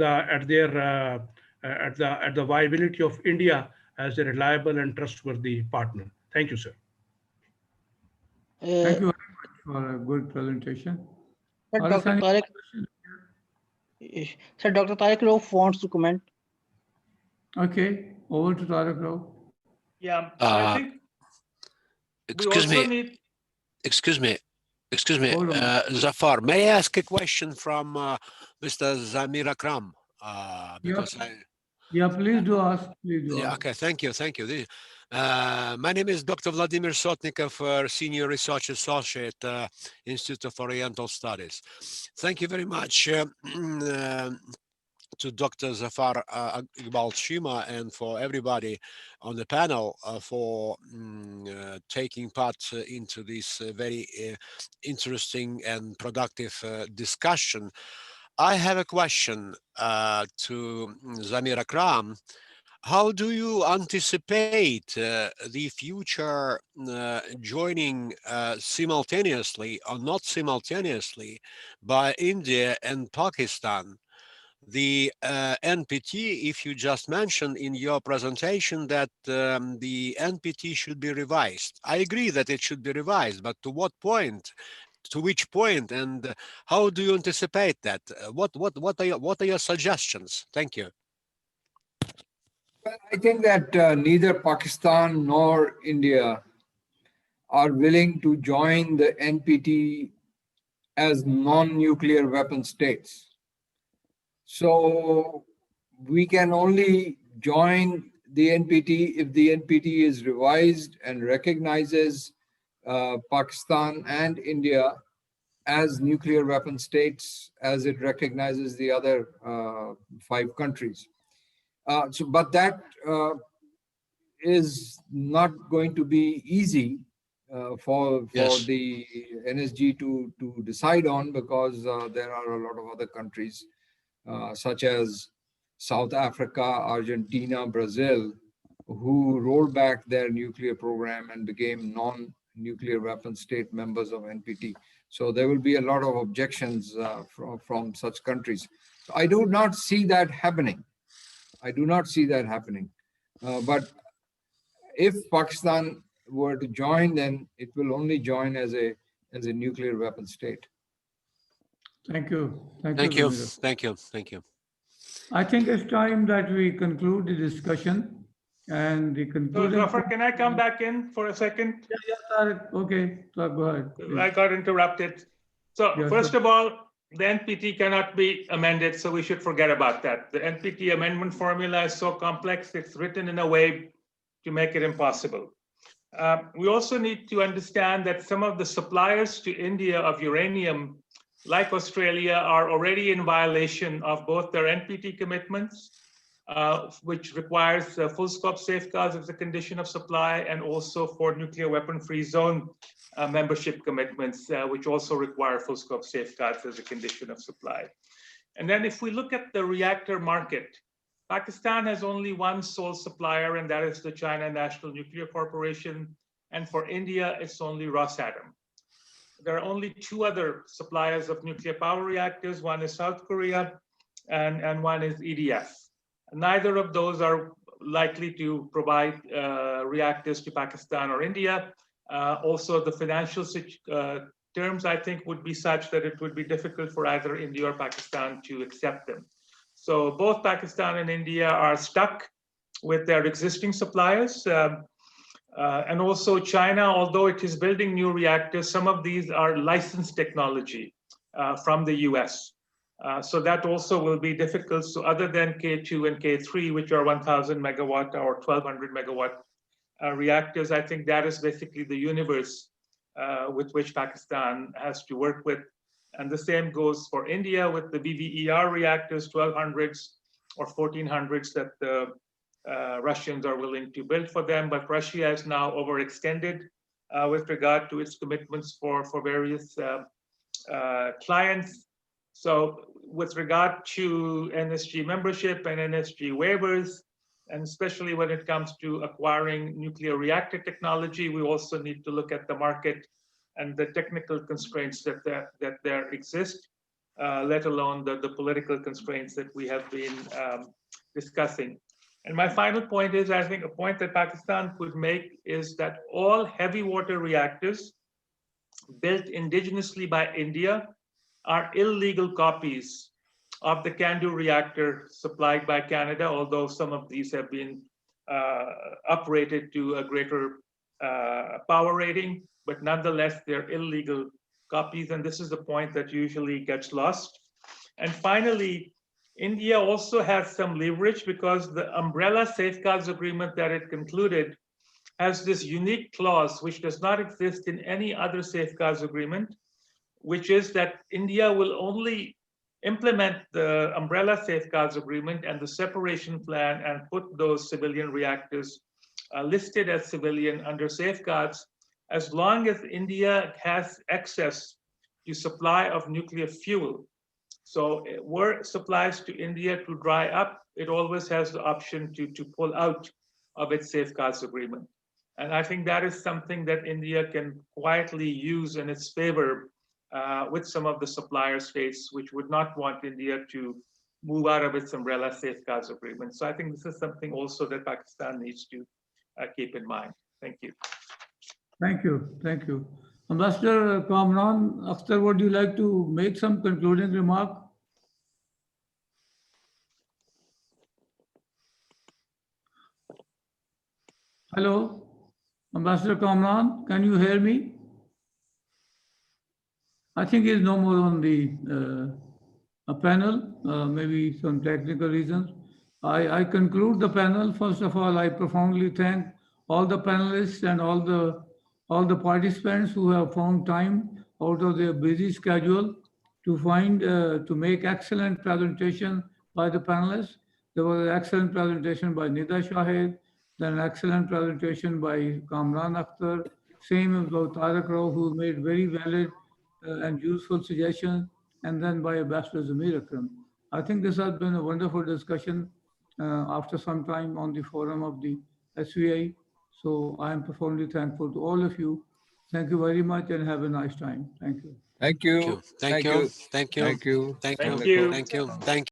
S8: the viability of India as a reliable and trustworthy partner. Thank you, sir.
S2: Thank you very much for a good presentation.
S1: Sir,
S2: Are
S1: Dr.
S2: there any
S1: Tariq,
S2: questions?
S1: Sir, Dr. Tariq Rauf wants to comment.
S2: Okay, over to Tariq Rauf.
S5: Yeah, I think we also need.
S9: Excuse me,
S2: Hold on.
S9: Zafar. May I ask a question from Mr. Zamir Akram? Because
S2: Yeah, please do ask. Please do
S9: yeah,
S2: ask.
S9: okay, thank you. My name is Dr. Vladimir Sotnikov, Senior Research Associate, Institute of Oriental Studies. Thank you very much to Dr. Zafar, Iqbal, Cheema, and for everybody on the panel for taking part into this very interesting and productive discussion. I have a question to Zamir Akram. How do you anticipate the future joining simultaneously or not simultaneously by India and Pakistan the NPT, if you just mentioned in your presentation that the NPT should be revised? I agree that it should be revised, but to what point? To which point, and how do you anticipate that? What are your suggestions? Thank you.
S7: Well, I think that neither Pakistan nor India are willing to join the NPT as non-nuclear weapon states. So we can only join the NPT if the NPT is revised and recognizes Pakistan and India as nuclear weapon states, as it recognizes the other 5 countries. But that is not going to be easy for the NSG to decide on, because there are a lot of other countries such as South Africa, Argentina, Brazil, who rolled back their nuclear program and became non-nuclear weapon state members of NPT. So there will be a lot of objections from such countries. So I do not see that happening. But if Pakistan were to join, then it will only join as a nuclear weapon state.
S2: Thank you.
S9: Thank you.
S2: Zamir.
S9: Thank you. Thank you.
S2: I think it's time that we conclude the discussion. And the
S5: So
S2: concluding.
S5: Zafar, can I come back in for a second?
S2: Yeah, Tariq. Okay, Tariq, go ahead.
S5: I
S2: please.
S5: got interrupted. So
S2: Yeah,
S5: first
S2: sure.
S5: of all, the NPT cannot be amended, so we should forget about that. The NPT amendment formula is so complex, it's written in a way to make it impossible. We also need to understand that some of the suppliers to India of uranium, like Australia, are already in violation of both their NPT commitments, which requires full scope safeguards as a condition of supply, and also for nuclear weapon-free zone membership commitments, which also require full scope safeguards as a condition of supply. And then if we look at the reactor market, Pakistan has only one sole supplier, and that is the China National Nuclear Corporation. And for India, it's only Rosatom. There are only two other suppliers of nuclear power reactors. One is South Korea, and one is EDF. Neither of those are likely to provide reactors to Pakistan or India. Also, the financial terms, I think, would be such that it would be difficult for either India or Pakistan to accept them. So both Pakistan and India are stuck with their existing suppliers. And also China, although it is building new reactors, some of these are licensed technology from the US. So that also will be difficult. So other than K2 and K3, which are 1000 megawatt or 1200 megawatt reactors, I think that is basically the universe with which Pakistan has to work with. And the same goes for India with the VVER reactors, 1200s or 1400s that the Russians are willing to build for them. But Russia is now overextended with regard to its commitments for various clients. So with regard to NSG membership and NSG waivers, and especially when it comes to acquiring nuclear reactor technology, we also need to look at the market and the technical constraints that there exist, let alone the political constraints that we have been discussing. And my final point is, I think a point that Pakistan could make is that all heavy water reactors built indigenously by India are illegal copies of the CANDU reactor supplied by Canada, although some of these have been uprated to a greater power rating, but nonetheless, they're illegal copies. And this is the point that usually gets lost. And finally, India also has some leverage because the umbrella safeguards agreement that it concluded has this unique clause, which does not exist in any other safeguards agreement, which is that India will only implement the umbrella safeguards agreement and the separation plan and put those civilian reactors listed as civilian under safeguards, as long as India has access to supply of nuclear fuel. So were supplies to India to dry up, it always has the option to pull out of its safeguards agreement. And I think that is something that India can quietly use in its favor with some of the supplier states, which would not want India to move out of its umbrella safeguards agreement. So I think this is something also that Pakistan needs to keep in mind. Thank you.
S2: Thank you. Thank you. Ambassador Kamran, Akhtar, would you like to make some concluding remark? Hello, Ambassador Kamran, can you hear me? I think he's no more on the panel, maybe some technical reasons. I conclude the panel. First of all, I profoundly thank all the panelists and all the participants who have found time out of their busy schedule to make excellent presentation by the panelists. There was an excellent presentation by Nida Shahid, then an excellent presentation by Kamran Akhtar, same about Tariq Rauf, who made very valid and useful suggestions, and then by Ambassador Zamir Akram. I think this has been a wonderful discussion after some time on the forum of the SVI. So I am profoundly thankful to all of you. Thank you very much and have a nice time. Thank you.
S7: Thank you.
S9: Thank you. Thank you.
S7: Thank you.
S9: Thank you.
S5: Thank you.
S9: Thank you. Thank you.